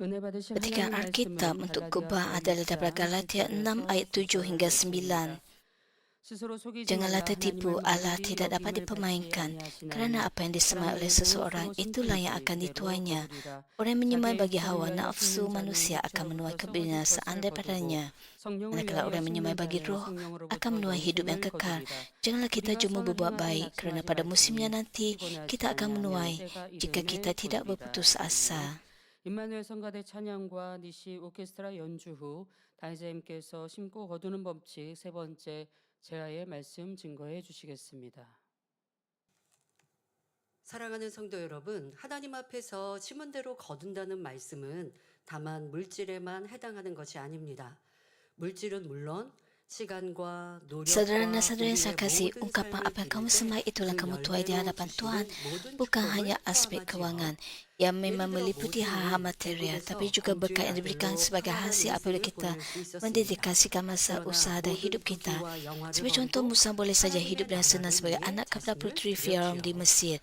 Ketikan Alkitab untuk kubah adalah daripada Galatia 6 ayat 7 hingga 9. Janganlah tertipu, Allah tidak dapat dipermainkan, kerana apa yang disemai oleh seseorang, itulah yang akan dituainya. Orang yang menyemai bagi hawa nafsu manusia akan menuai kebinasaan daripadanya. Manakala orang menyemai bagi roh, akan menuai hidup yang kekal. Janganlah kita cuma berbuat baik, kerana pada musimnya nanti, kita akan menuai, jika kita tidak berputus asa. 임마누엘 성가대 찬양과 니시 오케스트라 연주 후 다니자님께서 심고 거두는 법칙 세 번째 제아의 말씀 증거해 주시겠습니다. 사랑하는 성도 여러분, 하나님 앞에서 심은 대로 거둔다는 말씀은 다만 물질에만 해당하는 것이 아닙니다. 물질은 물론 시간과 Saudara dan 노력과 saudara yang saya 우리의 kasih, 모든 ungkapan 삶을 apa yang kamu 드릴 semai 때 itulah 그 kamu tuai di 열매로 hadapan Tuhan, 주시는 모든 bukan 축복을 hanya aspek 포함하지요. keuangan yang memang meliputi hal-hal material, 애굽에서 tapi juga berkat 공주의 yang diberikan 아들로 sebagai 평안한 hasil apabila 인생을 kita 보낼 수 있었습니다. mendedikasikan masa 그러나 usaha dan 모든 hidup kita. 부귀와 영화를 Sebagai contoh, 버리고 Musa boleh saja 하나님의 hidup dengan senang 나라를 sebagai 위해 anak kepada 자신을 puteri Firaun di 드렸지요. Mesir.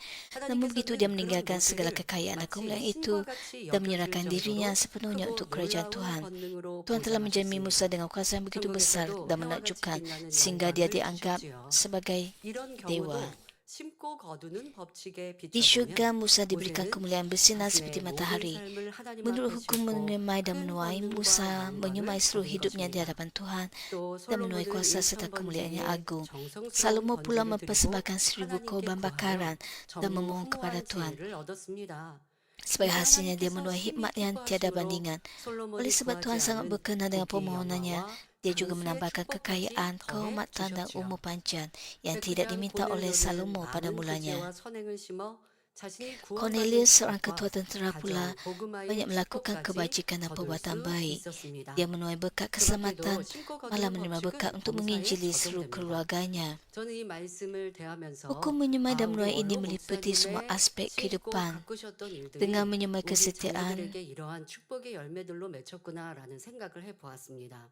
Namun begitu dia 하나님께서는 그런 meninggalkan segala 모습을 kekayaan dan 마치 kemuliaan 신과 itu 같이 dan 여겨질 menyerahkan dirinya 정도로 sepenuhnya 크고 untuk kerajaan 놀라운 Tuhan. 권능으로 Tuhan telah menjamah 보장하셨습니다. Musa dengan kuasa yang begitu besar 천국에서도 dan 해와 같이 menakjubkan 빛나는 sehingga dia 영광을 dianggap 주셨지요. sebagai 이런 dewa. 경우도 심고 거두는 법칙에 Di syurga, 비춰보면 Musa diberikan 모세는 kemuliaan bersinar seperti 자신의 모든 matahari. 삶을 하나님 Menurut 앞에 hukum 싣고 menyemai dan 큰 menuai, 권능과 Musa menyemai 영광을 seluruh 거둔 hidupnya di 것입니다. hadapan Tuhan 또 dan menuai 솔로몬은 kuasa serta 1,000번 kemuliaan yang 중에 agung. 정성스러운 Salomo pula 번제를 드리고 mempersembahkan 1000 하나님께 korban 구하여 bakaran dan memohon kepada 전무후무한 Tuhan. 지혜를 얻었습니다. Sebagai 그래서 hasilnya, dia 하나님께서 menuai 심히 hikmat yang tiada 기뻐하심으로 bandingan. 솔로몬이 Oleh sebab 구하지 Tuhan sangat 않은 berkenan dengan 부귀 permohonannya, 영화와 dia juga 장수의 menambahkan 축복까지 kekayaan, 더해 kehormatan dan 주셨지요. umur panjang yang 근데 tidak 그냥 diminta oleh 고넬료는 Salomo pada 많은 mulanya. 부지와 선행을 심어 자신이 구원받는 Cornelius, seorang 축복과 ketua tentera pula, 가정, 복음화의 banyak melakukan 축복까지 kebajikan dan 거둘 perbuatan 수 baik. 있었습니다. Dia menuai berkat 그 keselamatan, 밖에도 심고 malah 거두는 menerima berkat 법칙은 untuk 범사에 menginjili seluruh 적용됩니다. keluarganya. 저는 이 말씀을 대하면서 Hukum menyemai dan 우리 menuai ini 원로 meliputi semua 목사님의 aspek 싣고 kehidupan. 가꾸셨던 일들이 Dengan menyemai 우리 kesetiaan, 자녀들에게 이러한 축복의 열매들로 맺혔구나라는 생각을 해보았습니다.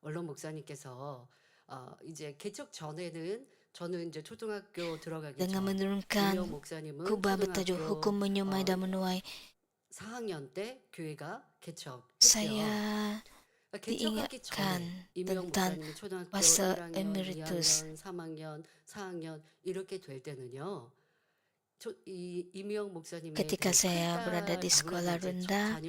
원로 목사님께서 이제 개척 전에는 저는 이제 초등학교 들어가기 dengan 전 menurunkan 임영 목사님은 kubah bertajuk 초등학교 Hukum Menyemai dan Menuai, 4학년 때 교회가 개척했죠. saya 개척하기 diingatkan 전에 임영 tentang 목사님이 초등학교 masa 1학년, emeritus. 2학년, 3학년, 4학년 이렇게 될 때는요. 이 임영 목사님의 Ketika saya berada di sekolah rendah,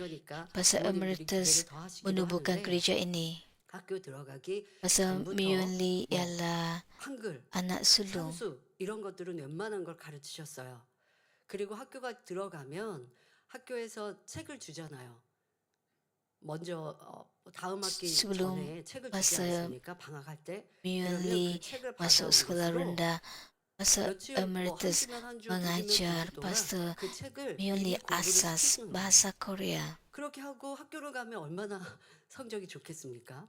masa emeritus menubuhkan gereja ini. 학교 들어가기 Masa 전부터 Myunli 뭐 ialah 한글, anak sulung. 산수 이런 것들은 웬만한 걸 가르치셨어요. 그리고 학교가 들어가면 학교에서 책을 주잖아요. 먼저 다음 학기 Sebelum 전에 책을 주지 masa 않습니까? 방학할 때. Myunli 그러면 그 책을 masuk sekolah 받아오기로 rendah, masa 며칠 뭐한 emeritus 주면 한 주, 두 주면 mengajar 두 주 동안 pastor 그 책을 Myunli 미리 공부를 asas 시키는 거예요. bahasa Korea. 그렇게 하고 학교를 가면 얼마나 성적이 좋겠습니까?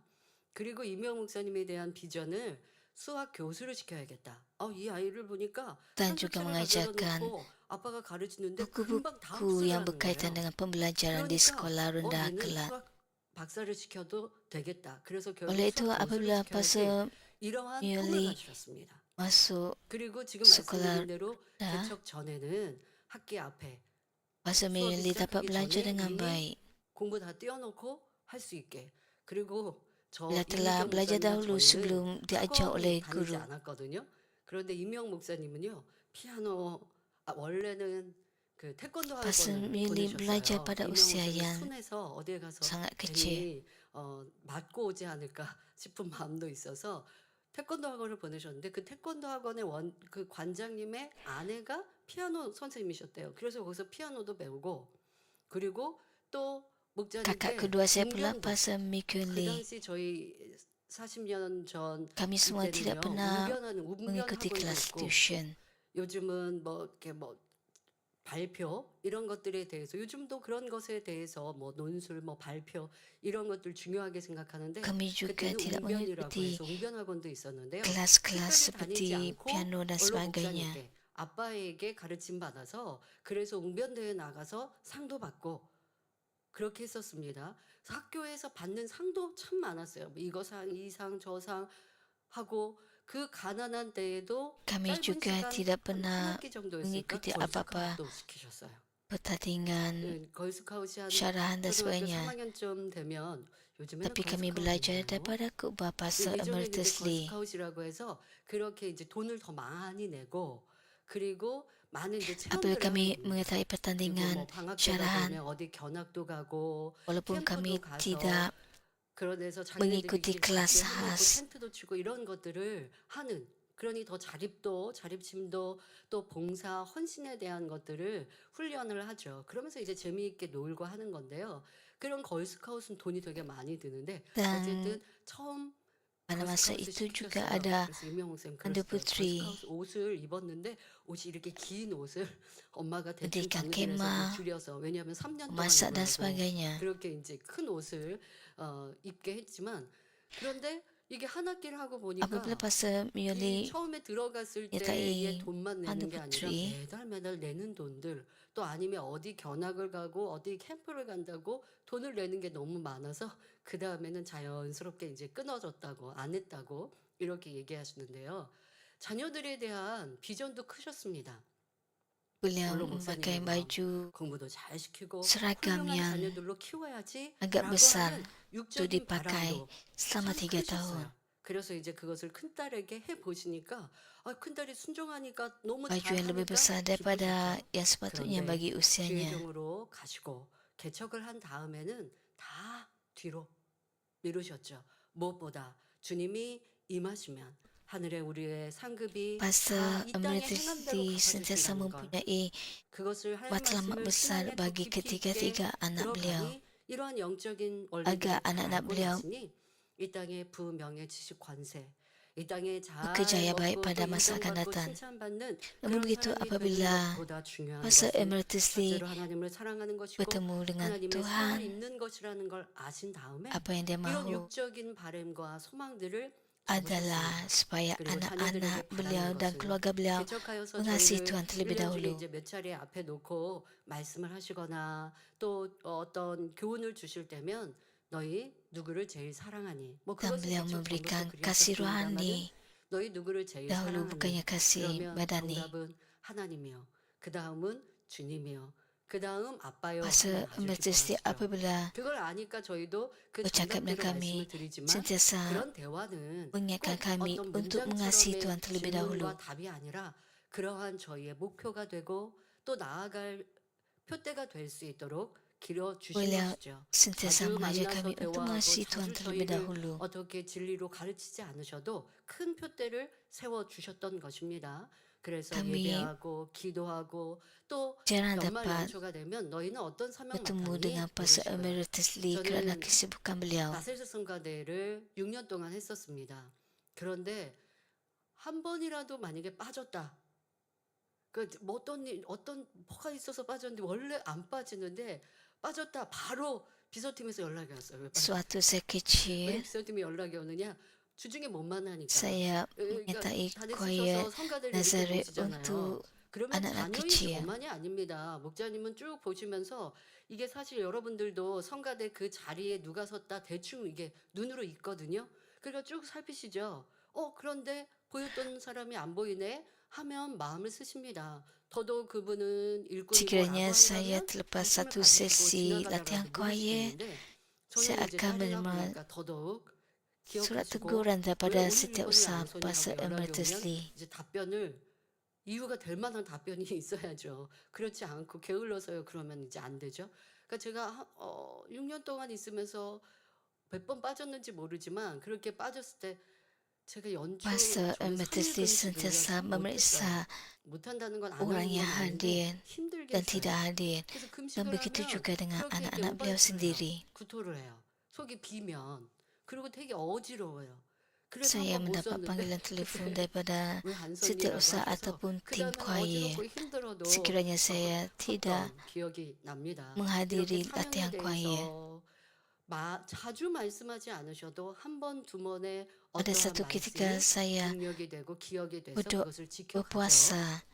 그리고 이명 목사님에 대한 비전을 수학 교수를 시켜야겠다. 이 아이를 보니까 Dan juga 산수책을 가져다 mengajarkan 놓고 아빠가 가르치는데 금방 다 buku yang 흡수를 하는 berkaitan 거예요. dengan pembelajaran di sekolah rendah 얘는 kelak. 수학 박사를 시켜도 되겠다. 그래서 결국 Oleh itu, 수학 apabila 교수를 pastor 시켜야지. 이러한 꿈을 Myunli 가지셨습니다. masuk 그리고 지금 sekolah 말씀드린 대로 rendah, 개척 전에는 학기 앞에 pastor 수업이 Myunli dapat 시작하기 belajar 전에 dengan 이미 baik. 공부 다 띄워놓고 할 수 있게. 그리고 Bila telah belajar dahulu sebelum diajar oleh 다니지 guru. 않았거든요. 그런데 임영 목사님은요 피아노 원래는 그 태권도 Pastor 학원을 Myunli belajar 보내셨어요. pada 임영 usia 목사님 yang 손에서 어디에 가서 sangat kecil. 괜히 맞고 오지 않을까 싶은 마음도 있어서 태권도 학원을 보내셨는데 그 태권도 학원의 그 관장님의 아내가 피아노 선생님이셨대요. 그래서 거기서 피아노도 배우고 그리고 또 Kakak 목자님께 kedua saya pula, 웅변도 Pastor 그 Myunli. 당시 저희 40년 전 Kami semua tidak pernah 웅변 mengikuti 학원도 kelas 있고 tuition. 요즘은 뭐 이렇게 뭐 발표 이런 것들에 대해서 요즘도 그런 것에 대해서 뭐 논술 뭐 발표 이런 것들 중요하게 생각하는데 Kami juga 그때는 tidak 웅변이라고 mengikuti 해서 웅변 학원도 있었는데요. kelas-kelas 특별히 다니지 seperti 않고 piano dan 원로 sebagainya. 목사님께 아빠에게 가르침 받아서 그래서 웅변대회 나가서 상도 받고 그렇게 했었습니다. 그래서 학교에서 받는 상도 참 많았어요. 뭐 이거 상, 이 상, 저 상 하고 그 가난한 때에도 Kami 짧은 juga 시간 tidak 한 pernah 학기 정도 했을까? mengikuti 저를 apa-apa 스카우트도 시키셨어요. pertandingan 걸스카웃이 한 syarahan dan 초등학교 sebagainya. 3학년쯤 되면 요즘에는 Tapi kami 걸스카웃 belajar 있나요? daripada kubah pasal 예전에는 이제 Emeritus 걸스카웃이라고 해서 그렇게 이제 돈을 더 많이 내고 그리고 많은 이제 Apabila 체험들을 하는 kami 겁니다. mengetahui 그리고 pertandingan 뭐 방학 때가 syarahan, 되면 어디 견학도 가고 walaupun kami 캠프도 가서 tidak 그런 데서 자기네들이 mengikuti 일 kelas 작게 해놓고 khas, 텐트도 치고 이런 것들을 하는 그러니 더 자립심도 또 봉사 헌신에 대한 것들을 훈련을 하죠. 그러면서 이제 재미있게 놀고 하는 건데요. 그런 걸스카웃은 돈이 되게 많이 드는데 dan 어쨌든 처음 pada masa 걸스카웃을 itu juga 시켰어요. ada 그래서 임영웅 쌤 Anda 그랬을 때 Putri 걸스카웃 옷을 입었는데 옷이 이렇게 긴 옷을 엄마가 대충 mendirikan 정리를 해서 좀 kemah, 줄여서 왜냐하면 3년 동안 memasak dan 놀아야 sebagainya. 그렇게 이제 큰 옷을 입게 했지만 그런데 이게 한 학기를 하고 Apabila 보니까 pasal 이 Mioli 처음에 들어갔을 때의 menyertai 돈만 Anda 내는 게 아니라 Putri, 매달 내는 돈들 또 아니면 어디 견학을 가고 어디 캠프를 간다고 돈을 내는 게 너무 많아서 그 다음에는 자연스럽게 이제 끊어졌다고 안 했다고 이렇게 얘기하시는데요. 자녀들에 대한 비전도 크셨습니다. beliau 물론 memakai 목사님의 마음 baju 공부도 잘 시키고 seragam 훌륭한 yang 자녀들로 키워야지 agak 라고 besar 하는 itu 육적인 dipakai 바람도 selama 참 3 tahun. 크셨어요. 그래서 이제 그것을 큰딸에게 해보시니까 큰딸이 순종하니까 너무 Baju yang lebih 잘하니까 besar daripada 기쁘셨죠. yang sepatutnya 그런데 bagi usianya. 주의종으로 가시고 개척을 한 다음에는 다 뒤로 미루셨죠. 무엇보다 주님이 임하시면 하늘에 우리의 상급이 다 Pasal 이 땅에 Emeritus 행함대로 sentiasa 갚아주신다는 것 mempunyai 그것을 할 matlamat 말씀을 besar 신앙에 더 bagi 깊이 있게 ketiga-tiga anak beliau. 들어가니 이러한 영적인 원리들을 Agar 잘 anak-anak 알고 beliau 나시니 이 땅의 부명예 지식 관세 이 땅에 잘 bekerjaya baik 먹고 또 pada masa akan 인정받고 datang. 칭찬받는 Namun 그런 begitu 사람이 되는 apabila 것보다 중요한 pasal 것은 Emeritus 첫째로 하나님을 사랑하는 것이고 bertemu dengan 하나님의 상을 Tuhan, 입는 것이라는 걸 아신 다음에 apa yang dia 이런 mahu 육적인 바램과 소망들을 adalah 접으셨습니다. supaya 그리고 anak-anak 자녀들에게 beliau 바라는 dan 것은 keluarga beliau 개척하여서 mengasihi 저희를 Tuhan terlebih 1년 중에 dahulu. 이제 몇 차례 앞에 놓고 말씀을 하시거나 또 어떤 교훈을 주실 때면 너희 누구를 제일 사랑하니 뭐 Dan 그것은 beliau 대충 memberikan 전부터 kasih 그랬었습니다마는 rohani 너희 누구를 제일 dahulu bukannya 사랑하니 kasih 그러면 badani. 정답은 하나님이요 그 다음은 주님이요 그 다음 아빠요 Pasal 하면 아주 Emeritus 기뻐하시죠. apabila 그걸 아니까 저희도 그 bercakap dengan 정답대로 kami 말씀을 드리지만 sentiasa 그런 대화는 mengingatkan 꼭 kami 어떤 untuk mengasihi Tuhan 문장처럼의 terlebih dahulu. 질문과 답이 아니라 그러한 저희의 목표가 되고 또 나아갈 표대가 될 수 있도록 길어 주신 Beliau 것이죠. sentiasa 자주 mengajak 만나서 kami untuk 대화하고 mengasihi Tuhan 자주 terlebih 저희를 dahulu. 어떻게 진리로 가르치지 않으셔도 큰 표대를 세워 주셨던 것입니다. 그래서 Kami 예배하고 기도하고 또 jarang 연말 dapat 연초가 되면 너희는 어떤 사명 bertemu 맡았니? dengan Pastor 물으시고요. Emeritus Lee kerana 저는 kesibukan beliau. 나셀스 성가대를 6년 동안 했었습니다. 그런데 한 번이라도 만약에 빠졌다. 뭐 어떤 뭐가 있어서 빠졌는데 원래 안 빠지는데 빠졌다 바로 비서팀에서 연락이 왔어요. 왜 Suatu saya 왜 kecil, 비서팀이 연락이 오느냐? 주중에 못 만나니까. saya 그러니까 menyertai 다들 choir 쓰셔서 성가대를 이렇게 Nazareth 보시잖아요. untuk 그러면 anak-anak 자녀이 kecil. 저만이 아닙니다. 목자님은 쭉 보시면서 이게 사실 여러분들도 성가대 그 자리에 누가 섰다 대충 이게 눈으로 있거든요. 그러니까 쭉 살피시죠. 그런데 보였던 사람이 안 보이네 하면 마음을 쓰십니다. 더더욱 그분은 일꾼이고 Sekiranya 라고 saya 한다면 terlepas 관심을 satu 가지시고 sesi latihan 지나가다라도 choir, 물으시는데 saya 저는 이제 akan 딸이다 menerima 보니까 더더욱 surat 기억하시고 teguran 왜 daripada 오늘 setiap 일꾼을 usaha 안 쏘냐고 Pastor 연락이 Emeritus 오면 Lee. 이제 답변을 이유가 될 만한 답변이 있어야죠. 그렇지 않고 게을러서요. 그러면 이제 안 되죠. 그러니까 제가 6년 동안 있으면서 몇 번 빠졌는지 모르지만 그렇게 빠졌을 때 제가 Pastor 저는 Emeritus 선일 Lee 금식을요 sentiasa 참 못했어요. memeriksa 못한다는 건 안 orang 하는 건 yang 아닌데 hadir 힘들게 dan tidak 했어요. hadir. 그래서 Dan 금식을 begitu 하면 juga dengan 그렇게 이렇게 anak-anak beliau 오바이트를 해요. sendiri. 구토를 해요. 속이 비면 그리고 되게 어지러워요. 그래서 Saya 한번 못 mendapat 썼는데 panggilan telefon daripada 왜 안 setiausaha 썼니라고 하셔서 ataupun 그 tim 다음에는 choir. 어지럽고 힘들어도 Sekiranya saya tidak 섰던 기억이 납니다. 이렇게 menghadiri 사명에 latihan choir, 대해서 자주 말씀하지 않으셔도 한 번, 두 번의 ada 어떠한 satu ketika 말씀이 saya 능력이 되고 기억이 돼서 그것을 지켜가죠. berpuasa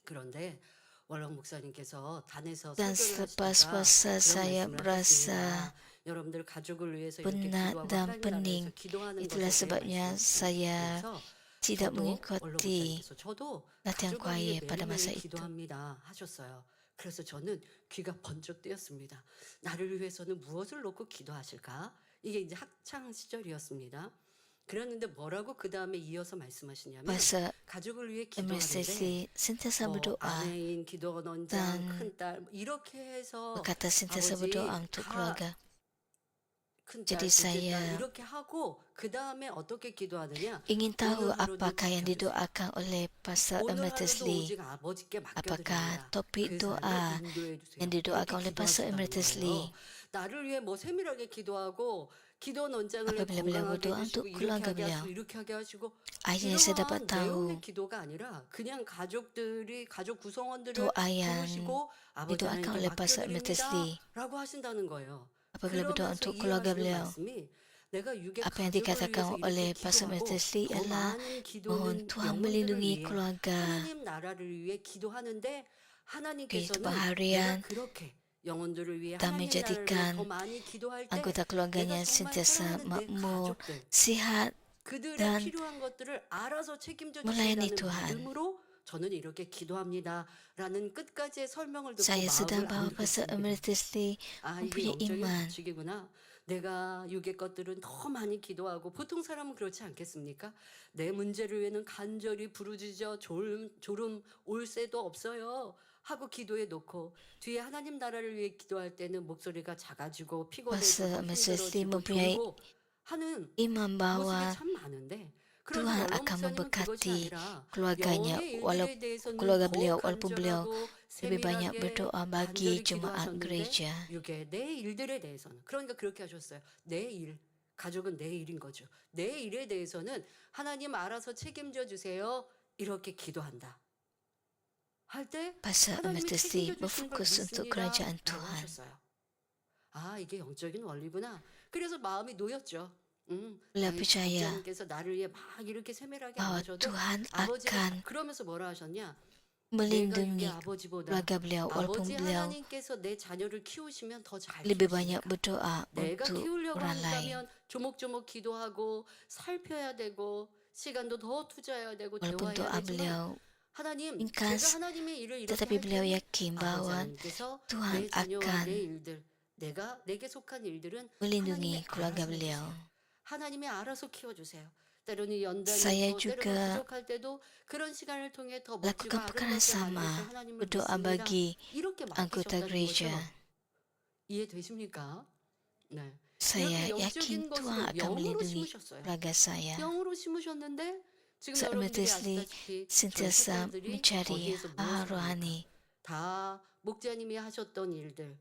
그런데 월렁 목사님께서 단에서 dan 설교를 selepas 하시니까 puasa 그런 saya 말씀을 merasa 하셨습니다. 여러분들 가족을 위해서 이렇게 penat 기도하고 dan 하나님 나라에서 pening. 기도하는 Itulah 것에 대해 sebabnya saya 말씀하셨어요. tidak 저도 월렁 mengikuti 목사님께서 저도 latihan 가족을 위해 choir pada masa 매일매일 itu. 기도합니다 하셨어요. 그래서 저는 귀가 번쩍 뜨였습니다. 나를 위해서는 무엇을 놓고 기도하실까? 이게 이제 학창 시절이었습니다. 그랬는데 뭐라고 그 다음에 이어서 말씀하시냐면 Puasa 가족을 위해 MSC 기도하는데 sentiasa 뭐 berdoa 아내인 기도원장, dan 큰딸 이렇게 해서 berkata sentiasa 아버지 berdoa untuk 다 keluarga. 큰딸, Jadi 둘째 딸 saya 이렇게 하고 그 다음에 어떻게 기도하느냐? ingin tahu 오늘 하루도 apakah yang 지켜주세요. didoakan oleh Pastor 오늘 Emeritus 하루도 Lee. 오직 아버지께 Apakah 맡겨드립니다. topik 그 삶을 doa 인도해 주세요. yang 이렇게 didoakan oleh Pastor 기도하시라는 Emeritus 거예요. Lee? 나를 위해 뭐 세밀하게 기도하고 기도원 원장을 Apabila beliau 건강하게 berdoa 해주시고 untuk 이렇게 keluarga 하게 beliau, 하시고 이렇게 하게 하시고 akhirnya saya dapat 이러한 tahu 내용의 기도가 아니라 그냥 가족들이 가족 구성원들을 doa yang 부르시고 아버지 didoakan 하나님께 oleh Pastor Emeritus 맡겨드립니다 Lee. 라고 하신다는 거예요. Apabila berdoa 그러면서 untuk keluarga 이해하시는 beliau, 말씀이 내가 육의 apa yang 가족을 dikatakan 위해서 oleh 이렇게 Pastor 기도하고 Emeritus Lee 더 adalah 많은 mohon 기도는 Tuhan 영혼들을 melindungi 위해 keluarga 하나님 나라를 위해 기도하는데 kehidupan 하나님께서는 내가 harian 그렇게 영혼들을 위해 dan 하나님 나라를 위해 더 menjadikan 많이 기도할 때 anggota 내가 keluarganya 정말 sentiasa 사랑하는 내 makmur, 가족들 sihat, 그들의 dan 필요한 것들을 알아서 책임져 melayani 주신다는 Tuhan. 믿음으로 저는 이렇게 기도합니다라는 끝까지의 설명을 듣고 Saya sedang 마음을 안 bahawa Pastor 두겠습니다. Emeritus Lee 아, 이게 mempunyai 영적인 iman. 법칙이구나. 내가 육의 것들은 더 많이 기도하고 보통 사람은 그렇지 않겠습니까? 내 문제를 위해는 간절히 부르짖어 졸음 올 새도 없어요. 하고 기도해 놓고 뒤에 하나님 나라를 위해 기도할 때는 목소리가 작아지고 Pastor 피곤해지고 Emeritus Lee 힘들어지고 mempunyai 졸고 하는 iman 모습이 bahwa 참 많은데 그런데 Tuhan 원로 akan 목사님은 그것이 memberkati 아니라 keluarganya 영의 walau 일들에 대해서는 keluarga 더욱 beliau walaupun beliau 간절하고 lebih banyak 세밀하게 berdoa bagi 간절히 jemaat 기도하셨는데 gereja. 육의 내 일들에 대해서는 그러니까 그렇게 하셨어요. 내 일, 가족은 내 일인 거죠. 내 일에 대해서는 하나님 알아서 책임져 주세요. 이렇게 기도한다. 할 때 Pastor 하나님이 Emeritus 책임져 Lee 주시는 걸 berfokus untuk kerajaan 믿습니다라고 Tuhan. 하셨어요. 아, 이게 영적인 원리구나. 그래서 마음이 놓였죠. Beliau percaya 목사님께서 나를 위해 막 이렇게 세밀하게 안 bahwa 하셔도 Tuhan 아버지가 akan 그러면서 뭐라 하셨냐? 내가 육의 melindungi 아버지보다 keluarga beliau walaupun 아버지 beliau 하나님께서 내 자녀를 키우시면 더 잘 lebih banyak 키우시니까. berdoa 내가 untuk 키우려고 orang lain. 한다면 조목조목 기도하고 살펴야 되고 시간도 더 투자해야 되고 Walaupun 대화해야 doa 되지만 beliau 하나님 ringkas, 제가 하나님의 일을 이렇게 tetapi 할 beliau 때는 yakin 아버지 bahwa 하나님께서 Tuhan 내 자녀와 내 akan 일들 내가 내게 속한 일들은 melindungi 하나님이 keluarga 알아서 beliau. 해주세요. 하나님이 알아서 키워주세요. 때로는 연단이 Saya 있고 때로는 juga 부족할 때도 그런 시간을 통해 더 멋지고 lakukan perkara 아름답게 sama, 만드실 하나님을 berdoa 믿습니다. bagi 이렇게 anggota 맡기셨다는 gereja. 거죠. 이해되십니까? 네. Saya 이렇게 yakin 영적인 Tuhan 것을 akan 영으로 melindungi 심으셨어요. keluarga saya. 영으로 심으셨는데 지금 Pastor 여러분들이 Emeritus Lee 아시다시피 저희 sentiasa 책자들이 mencari 어디에서 hal 무엇을 합니까? rohani. 다 목자님이 하셨던 일들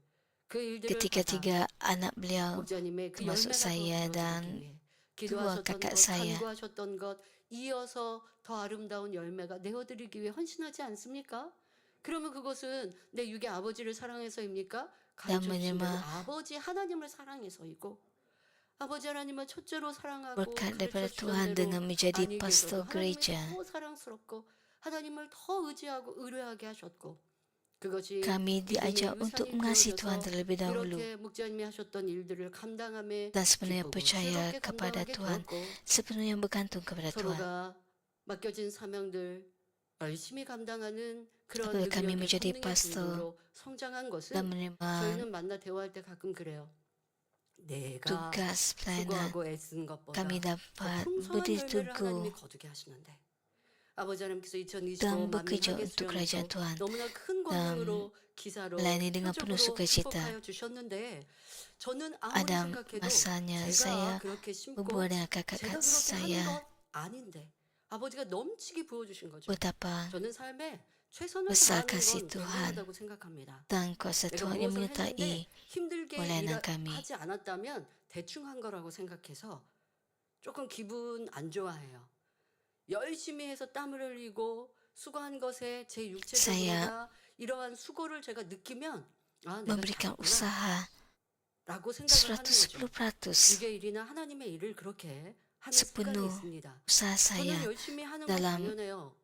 그 일들을 Ketika 받아 tiga anak beliau, 목자님의 그 termasuk 열매가 더 saya 들어지기 dan 위해 dua 기도하셨던 kakak 것, saya, 간구하셨던 것 이어서 더 아름다운 열매가 내어드리기 위해 헌신하지 않습니까? 그러면 그것은 내 육의 아버지를 사랑해서입니까? 가르쳐 주신 대로 menerima 아버지 하나님을 사랑해서이고 아버지 하나님을 첫째로 사랑하고 berkat 가르쳐 daripada 주신 Tuhan 대로 dengan menjadi 안위에서도 pastor 하나님을 gereja. 더 사랑스럽고 하나님을 더 의지하고 의뢰하게 하셨고 그것이 Kami 믿음의 diajak untuk 유산이 mengasihi Tuhan 되어져서 terlebih dahulu 이렇게 목자님이 하셨던 일들을 감당함에 dan sepenuhnya 기쁘고 percaya 즐겁게 kepada 감당하게 Tuhan, 되었고 sepenuhnya bergantung kepada Tuhan. 서로가 맡겨진 사명들 열심히 감당하는 그런 Apabila kami 능력의 menjadi 성령의 pastor 분으로 성장한 dan 것은 menerima 저희는 만나 대화할 때 가끔 그래요. 내가 tugas pelayanan, 수고하고 애쓴 것보다 kami 더 dapat 풍성한 berdiri 열매를 하나님이 teguh 거두게 하시는데 아버지 하나님께서 2025 dan 만민 bekerja 하게 untuk kerajaan 수련회도 Tuhan 너무나 큰 권능으로 기사로 melayani dengan penuh 표적으로 sukacita. 축복하여 주셨는데 저는 아무리 Ada 생각해도 masanya 제가 saya 그렇게 심고 berbual dengan 제가 kakak-kakak 그렇게 saya 하는 것 아닌데 아버지가 넘치게 부어주신 거죠. betapa 저는 삶에 최선을 besar 다하는 kasih 건 Tuhan 당연하다고 생각합니다. dan kuasa 내가 Tuhan yang 무엇을 menyertai 했는데 힘들게 pelayanan kami. 하지 않았다면 대충 한 거라고 생각해서 조금 기분 안 좋아해요. 열심히 해서 땀을 흘리고 수고한 것에 제 육체적으로나 이러한 수고를 제가 느끼면 아 내가 memberikan 잘했구나 usaha 라고 생각을 하는 거죠. 110% 육의 일이나 하나님의 일을 그렇게 하는 습관이 sepenuh 있습니다. usaha 저는 saya 열심히 하는 건 dalam 당연해요.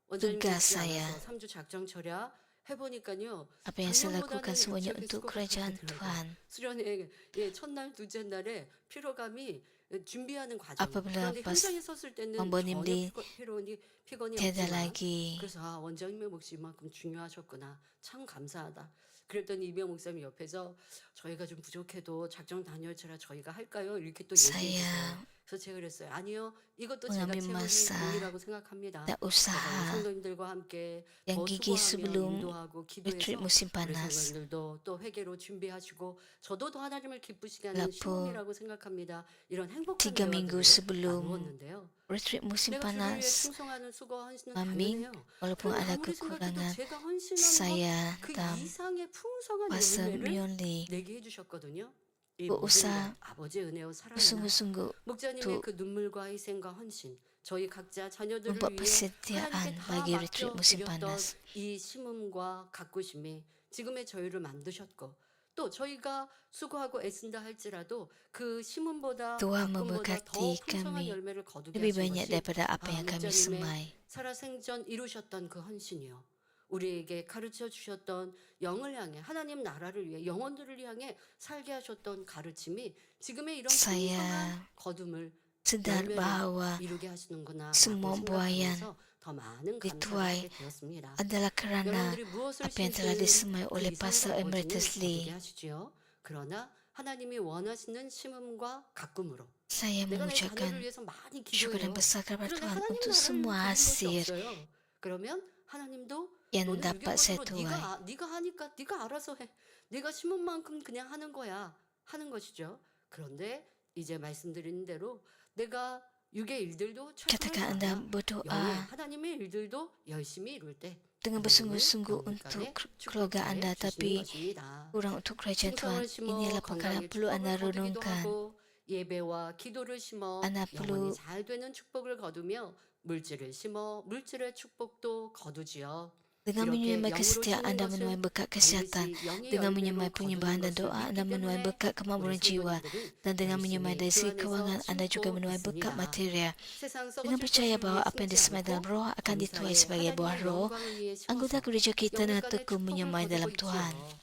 원장님께 tugas 있지 saya. 않아서 3주 작정 철야 해보니까요. Apa yang saya lakukan 작년보다는 semuanya 일찍 untuk 했을 것 kerajaan 같더라고요. Tuhan. 수련회 첫날 둘째 날에 피로감이 준비하는 과정. apabila 그런데 pas 현장에 섰을 때는 membuat 전혀 di 피곤이 tiada 없지만 lagi 그래서 원장님의 몫이 이만큼 중요하셨구나. 참 감사하다. 그랬더니 이병 목사님 옆에서 저희가 좀 부족해도 작정 단열체라 저희가 할까요? 이렇게 또 얘기해 주세요. saya 그래서 제가 그랬어요. 아니요. 이것도 제가 mengambil 채우는 masa 공이라고 생각합니다. dan 제가 우리 usaha 성도님들과 함께 yang 더 gigih 수고하며 sebelum 인도하고 retreat 기도해서 musim 우리 panas. 성도님들도 또 회개로 준비하시고 저도 더 하나님을 기쁘시게 하는 Lalu 시험이라고 생각합니다. 이런 행복한 3 대화들을 minggu sebelum 나누었는데요. retreat musim 내가 주를 위해 panas, 충성하는 수고 헌신은 Mami, 당연해요. walaupun 그런데 ada 아무리 생각해도 kekurangan, 제가 헌신하는 saya 것 그 dalam 이상의 풍성한 fase 열매를 menyoli 내게 해주셨거든요. 이 모든 berusaha 것 아버지의 은혜와 사랑이나 bersungguh-sungguh 목자님의 untuk 그 눈물과 희생과 헌신 저희 각자 자녀들을 membuat 위해 persediaan 하나님께 다 bagi retreat musim 맡겨드렸던 panas. 이 심음과 가꾸심이 지금의 저희를 만드셨고 또 저희가 수고하고 애쓴다 할지라도 그 심음보다 Tuhan 가꿈보다 더 memberkati 풍성한 kami 열매를 거두게 lebih 하신 banyak 것이 daripada apa yang kami 목자님의 semai. 살아생전 이루셨던 그 헌신이요. 우리에게 가르쳐 주셨던 영을 향해 하나님 나라를 위해 영혼들을 향해 살게 하셨던 가르침이 지금의 이런 Saya 풍성한 거둠을 sedar 열매를 bahwa 이루게 하시는구나 semua 라고 buayan 생각하면서 더 많은 감사를 dituai 하게 되었습니다. adalah kerana 여러분들이 무엇을 apa yang telah 심든 disemai 그 oleh 이상으로 Pastor 아버지는 Emeritus 거두게 Lee. 하시지요. 그러나 하나님이 원하시는 심음과 가꿈으로 Saya 내가 내 자녀를 mengucapkan 위해서 많이 syukur dan 기도해요. besar kepada 그런데 Tuhan 하나님 untuk 나라를 semua 위해 드린 것이 hasil 없어요. 그러면 하나님도 yang 너는 dapat saya 유경험으로 tuai. 네가 하니까 네가 알아서 해. 네가 심은 만큼 그냥 하는 거야. 하는 것이죠. 그런데 이제 말씀드린 대로 내가 육의 일들도 최선을 Katakan anda 다하여 영의 berdoa 하나님의 일들도 열심히 이룰 때 dengan 여러분을 bersungguh-sungguh 영원간의 untuk keluarga 축복자에 anda, 주시는 tapi 것입니다. kurang untuk kerajaan Tuhan. 충성을 심어 Inilah perkara 건강의 yang perlu anda 축복을 거두기도 renungkan. 하고 예배와 기도를 심어 Anda 영혼이 perlu 잘 되는 축복을 거두며 물질을 심어 물질의 축복도 거두지요. dengan 이렇게 menyemai 영으로 kesetiaan 심는 anda menuai 것은 berkat kesihatan. 반드시 영의 Dengan 열매로 menyemai penyembahan 거두는 dan 것을 doa anda 믿기 menuai 때문에 berkat 우리 kemampuan jiwa. 성도님들은 Dan dengan menyemai 열심히 dari 그 segi 안에서 kewangan anda juga 심고 menuai berkat 있습니다. material. 세상 Dengan 썩어질 percaya 것을 bahawa 위해 apa yang 심지 disemai dalam 않고 roh akan dituai 범사에 sebagai buah 하나님의 roh, 영광을 위해 anggota 심어서 gereja kita dengan 영원간의 tekun 축복을 menyemai 거두고 dalam Tuhan. 있지요.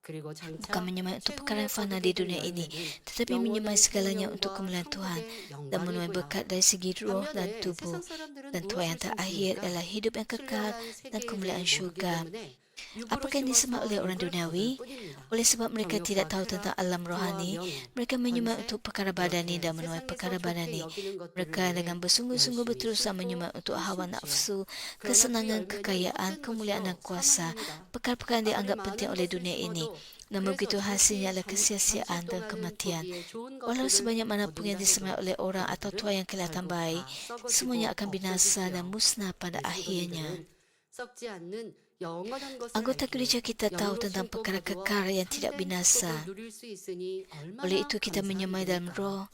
그리고 Bukan 장차 menyemai untuk 최후에 perkara fana 거두게 di 될 dunia ini, 열매는 tetapi menyemai 영원한 segalanya untuk 생명과 kemuliaan Tuhan 천국의 dan menuai 영광이고요. berkat dari segi roh dan 반면에 tubuh. 세상 사람들은 Dan tuai yang 무엇을 terakhir 심습니까? ialah hidup yang kekal 신령한 dan 세계에 kemuliaan 대해 모르기 syurga. 때문에 육으로 Apakah yang disemak 심어서 oleh orang 육을 거둘 duniawi? 뿐입니다. Oleh sebab mereka tidak 정욕과 tahu 쾌락, tentang alam 부와 rohani, 명예, mereka menyembah 권세 untuk perkara badani 이렇게 dan menuai 세상에서 perkara 좋게 badani. 여기는 것들을 Mereka 위해 dengan bersungguh-sungguh 열심히 berusaha 심고 menyembah untuk 또 hawa 심지요. nafsu, 그러나 그 kesenangan, 열매는 kekayaan, 헛된 kemuliaan dan 것이요 kuasa, 사망입니다. perkara-perkara yang 아무리 dianggap 많은 penting oleh 것을 dunia ini. 심어도 Namun 그래서 begitu hasilnya adalah 잠시 kesia-siaan dan 동안은 kematian. 보기에 좋은 Walau 것들을 sebanyak manapun yang 거둔다 disemai 해도 oleh orang atau 그것들은 tuai yang kelihatan 결국 baik, 다 semuanya 썩어지고 akan binasa dan 없어지지요. musnah pada 우리 akhirnya. 성도님들은 썩지 않는 영원한 것을 Anggota 알기에 gereja kita tahu 영으로 tentang 심고 perkara 거두어 kekal yang tidak 참된 binasa. 축복을 누릴 수 있으니 Oleh 얼마나 itu kita 감사하리 menyemai dalam 됩니까? roh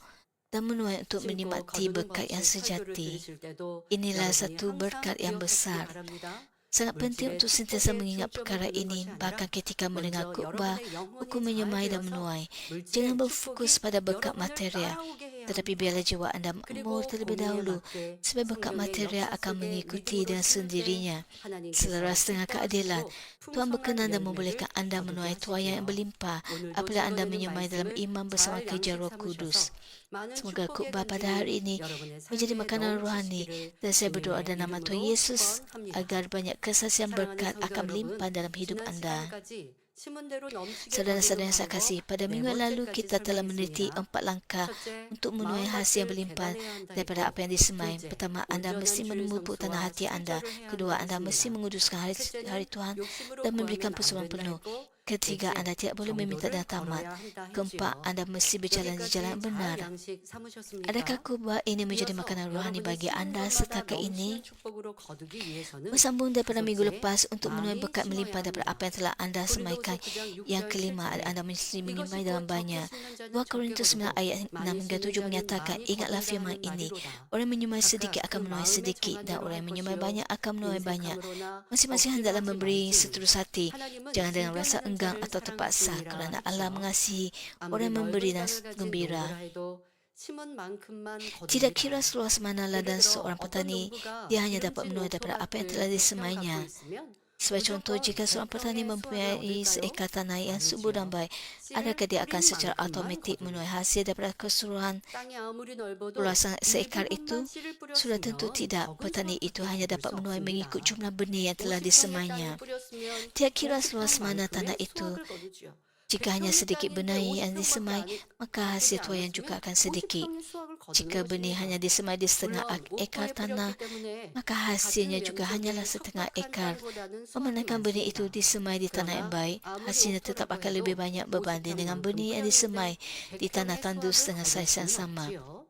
dan menuai untuk 심고 menikmati 거두는 berkat yang 법칙 설교를 sejati. 들으실 때도 Inilah 여러분이 satu 항상 berkat yang 기억하시기 besar. 바랍니다. Sangat penting 물질의 untuk sentiasa 축복에 mengingat 초점을 perkara 두는 ini, 것이 bahkan 아니라 ketika mendengar 먼저 khutbah, 여러분의 영혼이 hukum 잘 menyemai dan 되어서 menuai. 물질의 Jangan 축복이 berfokus pada berkat 여러분을 material, 따라오게 해야 tetapi 합니다. biarlah jiwa anda 그리고 mau terlebih 공의에 dahulu, 맞게 sebab berkat 성령의 material 역사 akan 속에 mengikuti 믿음으로 dengan 심을 때 sendirinya. 하나님께서 Selaras dengan keadilan, 기뻐하시고 Tuhan berkenan 풍성한 dan membolehkan 열매를 anda 거두게 menuai tuaian yang 하시지요. berlimpah 오늘도 apabila anda 증거되는 menyemai dalam 말씀을 iman bersama 잘 kerja 양식 Roh Kudus. 삼으셔서 많은 Semoga 축복의 khutbah pada 간증이 hari ini 여러분의 menjadi 삶에 makanan rohani, 넘치시기를 dan saya berdoa 주님의 dalam nama Tuhan 이름으로 Yesus 축원합니다. agar banyak kesaksian 사랑하는 berkat 성도 akan 여러분, melimpah dalam hidup 지난 anda. 시간까지 심은 대로 넘치게 Saudara-saudara 거두는 yang saya 방법 kasih, pada 네 minggu lalu 번째까지 kita telah meneliti 설명했습니다. 4 langkah 첫째, untuk menuai hasil yang berlimpah 마음밭을 개간해야 한다 daripada 했고, apa yang disemai. 둘째, Pertama, anda 온전한 mesti 주일 memupuk tanah 성수와 hati anda. 순결을 해야 Kedua, 한다 anda mesti 했습니다. menguduskan hari 셋째는 Tuhan 욕심으로 dan memberikan 구하면 안 persembahan 된다 penuh. 했고, Ketiga, 넷째, anda tidak boleh meminta 정도를 dengan tamat. 걸어야 한다 Keempat, 했지요. anda mesti berjalan di jalan yang 여기까지 잘 benar. 양식 삼으셨습니까? Adakah khutbah ini menjadi 이어서 makanan rohani 여러분이 bagi 심은 anda 것마다 setakat ini? 넘치는 축복으로 거두기 위해서는 Bersambung daripada minggu 첫째, lepas untuk menuai 많이 berkat 심어야 melimpah daripada 합니다. apa yang telah anda 고린도후서 semaikan. 9장 6절 Yang kelima, 7절에 anda mesti 이것이 menyemai 곧 dalam 적게 banyak. 심는 자는 2 적게 Korintus 9 거두고 ayat 6 많이 hingga 심는 7 자는 menyatakan, 많이 ingatlah 거둔다는 firman ini. 말이로다. Orang yang menyemai 각각 sedikit 그 akan menuai 마음의 sedikit 정한 dan 대로 orang 할 yang menyemai 것이요 banyak akan menuai banyak. 인색함으로나 Masing-masing 억지로 hendaklah 하지 memberi 말지. seterus hati. 하나님은 Jangan dengan rasa 즐겨하는 enggan 자를 atau terpaksa, 사랑하시니라 kerana Allah 하시죠. mengasihi 아무리 orang yang memberi 넓은 dan 땅을 가진 gembira. 농부라 해도 심은 만큼만 Tidak 거둡니다. kira seluas manalah 예를 dan 들어 seorang 어떤 petani, 농부가 dia hanya dapat 기름진 menuai daripada apa yang telah 오토밭을 100평 disemainya. 갖고 있으면 Sebagai contoh, jika seorang petani mempunyai seekar tanah yang subur dan baik, adakah dia akan secara automatik menuai hasil daripada keseluruhan 땅이 아무리 넓어도 luasan seekar itu? 일부분만 씨를 Sudah tentu 뿌렸으면 tidak. 적은 Petani 수확도 itu hanya 볼 dapat 수 menuai mengikut 없습니다. jumlah benih yang telah 50평의 땅에 disemainya. 뿌렸으면 Kira-kira seluas mana 50평만큼의 tanah itu? 수확을 거두지요. Jika hanya 100평의 sedikit 땅인데 benih yang 50평밖에 disemai, maka hasil 나오지 tuaian juga 않았으면 akan sedikit. 50평의 수확을 거두는 Jika benih 것입니다. hanya disemai di setengah 물론 ekar 5%에 tanah, 뿌렸기 때문에 maka 같은 hasilnya juga 면적의 hanyalah setengah 척박한 ekar. 땅보다는 수확이 Memandangkan benih itu 많습니다. disemai di tanah yang 그러나 baik, 아무리 hasilnya tetap 5%라고 akan lebih 해도 banyak berbanding dengan 50평만큼 benih yang disemai 뿌렸는데 di tanah 100평의 tandus 수확을 setengah 거둘 saiz yang 수는 sama. 없지요.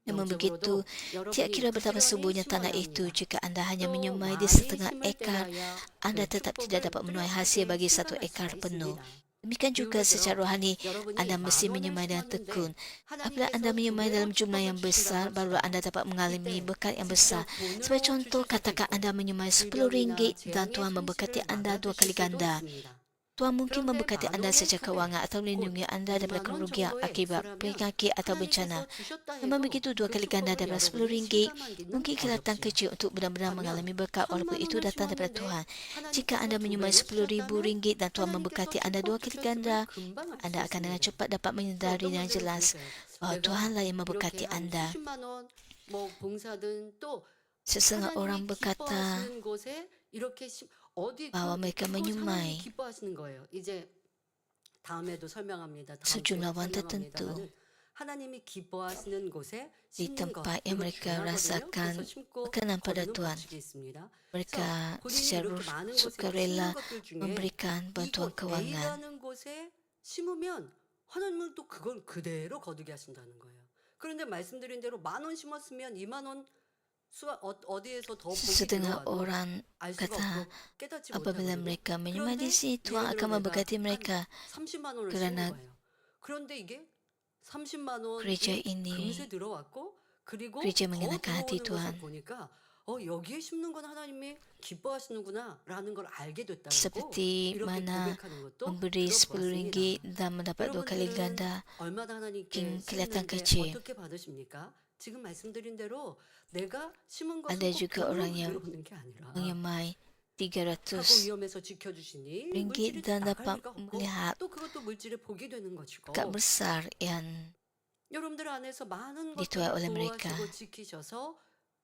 Namun begitu, 영적으로도 tidak 여러분이 kira betapa 부지런히 suburnya 심어야 tanah itu, 합니다. jika anda hanya 또 menyemai di 많이 setengah 심을 ekar, 때야야 anda 그 tetap tidak dapat 축복을 menuai 뚜렷하게 hasil bagi satu 실감할 ekar 수가 penuh. 있습니다. Demikian juga 예를 secara 들어 rohani, 여러분이 anda mesti 10,000원을 menyemai dengan 심었는데 tekun. Apabila anda 하나님께서 menyemai 2배로 dalam jumlah yang 축복을 besar, 주신다고 baru anda 합시다. dapat mengalami 이때 berkat yang besar. 직접 Sebagai 돈으로 contoh, 주실 수도 katakan 있고 anda menyemai 질병이나 RM10 dan 재앙의 Tuhan memberkati 손실을 anda 2 kali 막아주실 수도 ganda. 있습니다. Tuhan mungkin 그런데 memberkati 만 anda 원의 secara 2배, kewangan atau melindungi 곧 anda daripada 2만 원 kerugian 정도의 akibat 액수라면 penyakit atau bencana. 하나님께서 주셨다 Memang 해도 begitu 2 그 kali ganda 축복을 daripada 여러분이 RM10 실감하기는 mungkin kelihatan 어렵지요. kecil untuk benar-benar mengalami 반면 berkat walaupun 1,000만 itu 원을 datang daripada 심었는데 Tuhan. Jika 하나님께서 anda 두 menyemai 배로 RM10,000 주셨다면 dan Tuhan 하나님께서 memberkati anda 2 축복 kali 주셨음을 ganda, 금방 알 수 anda akan dengan 있습니다. cepat dapat 그래서 menyedari 어떤 dengan 분들은 jelas 그러세요. bahawa 내가 Tuhanlah yang 이렇게 memberkati 한 anda. 수십만 원, 뭐 봉사든 또 Setengah orang 하나님이 berkata 기뻐하시는 곳에 이렇게 어디 bahawa mereka 그곳 하나님이 menyemai 기뻐하시는 거예요. 이제 다음에도 설명합니다. 다음 sejumlah 주에 wang tertentu 설명합니다만은 하나님이 기뻐하시는 곳에 di 심는 것 tempat yang 이거 mereka 중요하거든요. rasakan 그래서 심고 berkenan pada 거두는 Tuhan. 법칙이 있습니다. Mereka 그래서 본인이 secara 이렇게 많은 곳에 sukarela 심는 것들 중에 memberikan bantuan 이곳 kewangan. A라는 곳에 심으면 하나님은 또 그걸 그대로 거두게 하신다는 거예요. 그런데 말씀드린 대로 10,000원 심었으면 20,000원 어디에서 더 복이 Setengah 들어와도 orang 알 수가 kata 없고 깨닫지 apabila 못하거든요. mereka menyemai di 그런데 sini, Tuhan 예를 akan 들어 내가 memberkati 한 mereka. 30만 원을 Kerana 심은 거예요. 그런데 이게 30만 gereja 원이 ini, 금세 들어왔고 그리고 gereja 더 mengenakan hati 들어오는 것을 Tuhan. 보니까 여기에 심는 건 하나님이 기뻐하시는구나라는 걸 알게 됐다고 Seperti 이렇게 mana 고백하는 것도 memberi RM10 들어보았습니다. dan mendapat 2 kali 여러분들은 ganda. 얼마나 하나님께 mungkin kelihatan 심는데 kecil. 어떻게 받으십니까? 지금 말씀드린 대로 내가 심은 것은 Ada 꼭 juga 돈으로 orang yang 들어오는 게 아니라 menyemai 사고 300 위험에서 지켜주시니 ringgit 물질이 dan 나갈 dapat 리가 없고 melihat 또 그것도 물질의 복이 되는 것이고 berkat besar yang 여러분들 안에서 많은 dituai 것들을 oleh mereka. 보호하시고 지키셔서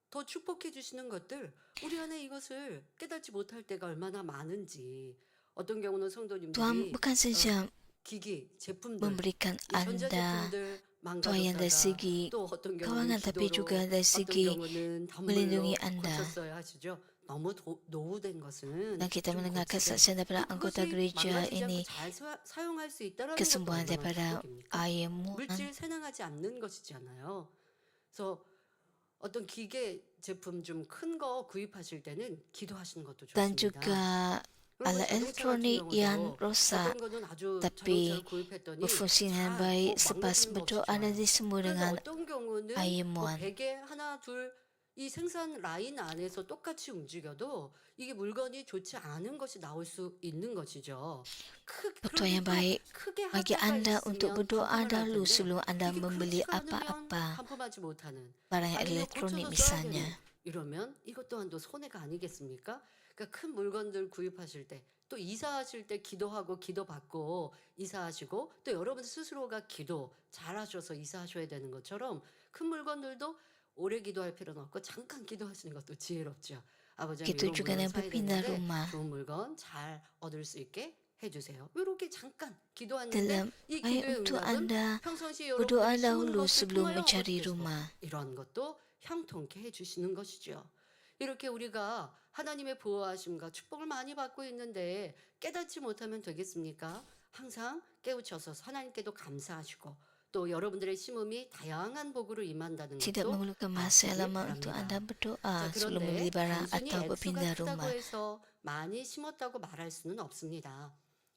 더 축복해 주시는 것들 우리 안에 이것을 깨닫지 못할 때가 얼마나 많은지 어떤 경우는 Tuhan 성도님들이 bukan saja 기기 제품들 memberikan 이 anda 전자제품들 tuayan dari 망가졌다가 segi 또 어떤 경우는 kewangan, tapi juga 기도로 dari 어떤 segi 경우는 melindungi 단물로 anda. 고쳤어야 하시죠. 너무 노후된 것은 Dan kita 좀 mendengar 고치되 kesaksian daripada anggota 그것이 gereja 망가지지 않고 ini, 잘 사용할 수 있다라는 것도 kesembuhan 얼마나 daripada 축복입니까? air muan. 물질 생양하지 않는 것이잖아요. 그래서 어떤 기계 제품 좀 큰 거 구입하실 때는 기도하시는 것도 Dan 좋습니다. juga 그리고 alat 자동차 같은 elektronik yang 경우도 rusak 어떤 거는 아주 tapi 자동차를 구입했더니 berfungsi dengan 잘 baik 막 selepas 넘어지는 거 berdoa 없이 dan 좋아요. disembuh 그런데 dengan 어떤 경우는 air 뭐 muan. 베개 하나 둘 이 생산 라인 안에서 똑같이 움직여도 이게 물건이 좋지 않은 것이 나올 수 있는 것이죠. Contoh yang baik 크게 bagi 하자가 anda untuk 있으면 berdoa 반품을 할 dahulu 텐데 sebelum anda 이게 membeli 그렇지가 않으면 apa-apa 반품하지 못하는 barang 아니면 elektronik 고쳐서 써야 misalnya. 되는 이러면 이것 또한도 손해가 아니겠습니까? 그러니까 큰 물건들 구입하실 때 또 이사하실 때 기도하고 기도받고 이사하시고 또 여러분 스스로가 기도 잘하셔서 이사하셔야 되는 것처럼 큰 물건들도 오래 기도할 필요는 없고 잠깐 기도하시는 것도 지혜롭죠. 아버지 Gitu 이런 juga 물건 dengan 사야 berpindah 되는데 rumah. 좋은 물건 잘 얻을 수 있게 해주세요. 이렇게 잠깐 기도하는데 Dalam 이 baik 기도의 untuk 응답은 anda 평상시 berdoa 여러분들이 심은 dahulu 것을 sebelum 통하여 mencari 얻게 되고 rumah. 이런 것도 형통케 해주시는 것이죠. 이렇게 우리가 하나님의 보호하심과 축복을 많이 받고 있는데 깨닫지 못하면 되겠습니까? 항상 깨우쳐서 하나님께도 감사하시고 또 여러분들의 심음이 다양한 복으로 임한다는 Tidak 것도 memerlukan masa 아시기 lama untuk 바랍니다. anda berdoa 자, sebelum 그런데 membeli barang 단순히 atau 액수가 berpindah 크다고 rumah. 해서 많이 심었다고 말할 수는 없습니다.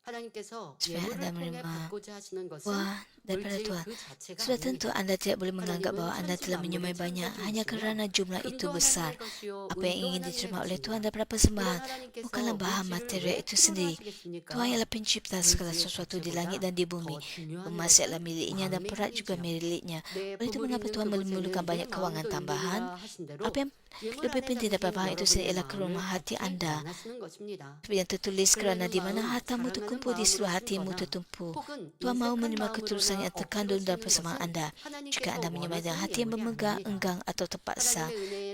하나님께서 Supaya 예물을 anda 통해 menerima 받고자 하시는 것은 buah daripada 물질 Tuhan. 그 자체가 Sudah tentu 아닙니다. anda tidak boleh menganggap 하나님은 bahawa anda telah 천지 menyemai 만물의 banyak hanya 창조주이시며 kerana jumlah itu 금도 besar. 하나님의 것이요 Apa yang 은도 ingin 하나님의 diterima oleh Tuhan 것입니다. daripada 그런 persembahan 하나님께서 bukanlah bahan 물질을 material 왜 itu 필요로 sendiri. 하시겠습니까? Tuhan ialah pencipta segala 물질의 sesuatu di langit 자체보다 dan di bumi. 더 중요한 Emas ialah 것은 miliknya dan 마음의 perak juga 힘이지요. miliknya. 내 Oleh itu 보물이 mengapa 있는 Tuhan 그곳에는 memerlukan 내 banyak kewangan 마음도 tambahan? 있느니라 하신 대로 Apa yang Lebih penting daripada bahan itu sendiri ialah kerumah hati anda. Seperti yang tertulis, kerana di mana hartamu terkumpul di seluruh hatimu tertumpu. Tuhan mahu menerima ketulusan yang terkandung dalam persembahan anda. Jika anda menyembah dengan hati yang memegang, enggang atau terpaksa,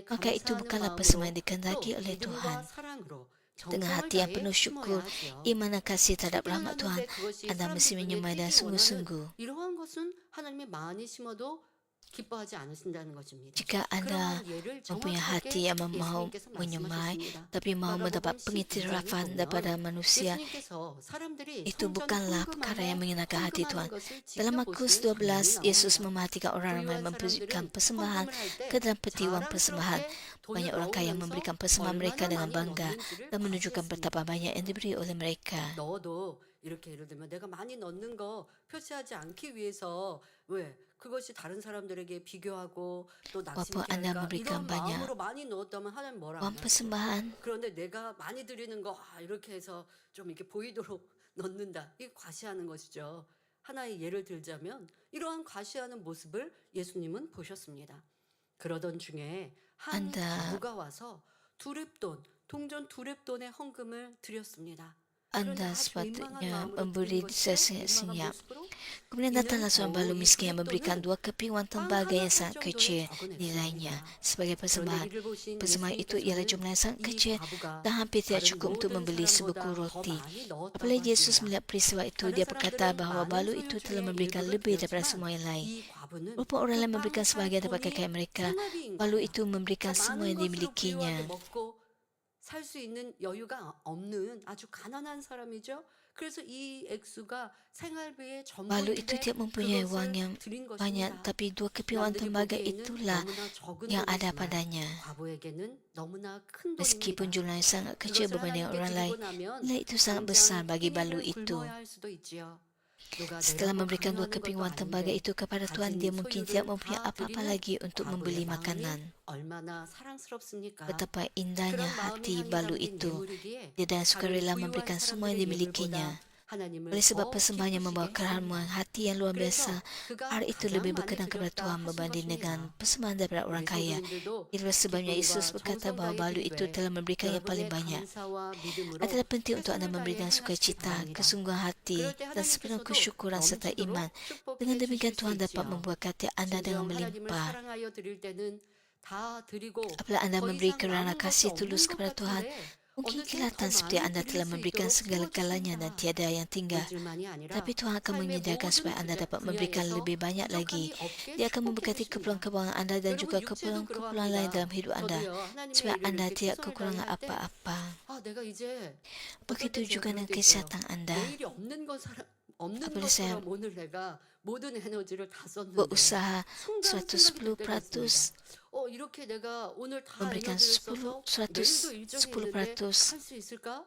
maka itu bukanlah persembahan yang dikehendaki oleh Tuhan. Dengan hati yang penuh syukur, iman dan kasih terhadap rahmat Tuhan, anda mesti menyembah dengan sungguh-sungguh. 이러한 것은 하나님이 많이 심어도 기뻐하지 않으신다는 것입니다. Jika anda mempunyai hati yang mahu menyembah, tapi mahu mendapat pengiktirafan daripada manusia, itu bukanlah perkara yang menyenangkan hati Tuhan. Dalam Markus 12, Yesus memerhatikan orang ramai mempertunjukkan persembahan ke dalam peti wang persembahan. Banyak orang kaya memberikan persembahan mereka dengan bangga dan menunjukkan betapa banyak yang diberi oleh mereka. 너도 이렇게 예를 들면 내가 많이 넣는 거 표시하지 않기 위해서 왜 그것이 다른 사람들에게 비교하고 또 Walaupun 낙심케 anda 할까 memberikan 이런 banyak 마음으로 많이 넣었다면 하나님 뭐라 wang 안 하세요. persembahan, 그런데 내가 많이 드리는 거 이렇게 해서 좀 이렇게 보이도록 넣는다. 이게 과시하는 것이죠. 하나의 예를 들자면 이러한 과시하는 모습을 예수님은 보셨습니다. 그러던 중에 한 anda 과부가 와서 동전 두 렙돈의 헌금을 드렸습니다. anda sepatutnya memberi sesenyap. Kemudian datanglah seorang balu miskin yang memberikan 2 keping wang tembaga yang sangat kecil nilainya sebagai persembahan. Persembahan itu ialah jumlah yang sangat kecil dan hampir tidak cukup untuk membeli sebuku roti. Apabila Yesus melihat peristiwa itu, dia berkata bahawa balu itu telah memberikan lebih daripada semua yang lain. Walaupun orang lain memberikan sebahagian daripada kekayaan mereka, balu itu memberikan semua yang dimilikinya. 살 수 있는 여유가 없는 아주 가난한 사람이죠. 그래서 이 액수가 생활비의 Balu itu tidak mempunyai wang yang banyak, tapi 2 keping wang tembaga itulah yang ada padanya. Meskipun jumlahnya sangat kecil berbanding orang lain, nilai itu sangat besar bagi balu itu. Setelah memberikan 2 keping wang tembaga itu kepada Tuhan, dia mungkin tidak mempunyai apa-apa lagi untuk membeli makanan. Betapa indahnya hati balu itu. Dia dengan sukarela memberikan semua yang dimilikinya. Oleh sebab persembahannya membawa keramuan hati yang luar biasa, hari itu lebih berkenan kepada Tuhan berbanding dengan persembahan daripada orang kaya. Itulah sebabnya Yesus berkata bahawa balu itu telah memberikan yang paling banyak. Adalah penting untuk anda memberi dengan sukacita, kesungguhan hati dan sepenuh kesyukuran serta iman. Dengan demikian Tuhan dapat memberkati anda dengan melimpah. Apabila anda memberi kerana kasih tulus kepada Tuhan, mungkin kelihatan seperti anda telah memberikan segala-galanya dan tiada yang tinggal. Tapi Tuhan akan menyediakan supaya anda dapat memberikan lebih banyak lagi. Dia akan memberkati keperluan-keperluan anda dan juga keperluan-keperluan lain dalam hidup anda, supaya anda tidak kekurangan apa-apa. Begitu juga dengan kesihatan anda. Apabila saya berusaha 110%, memberikan 110%,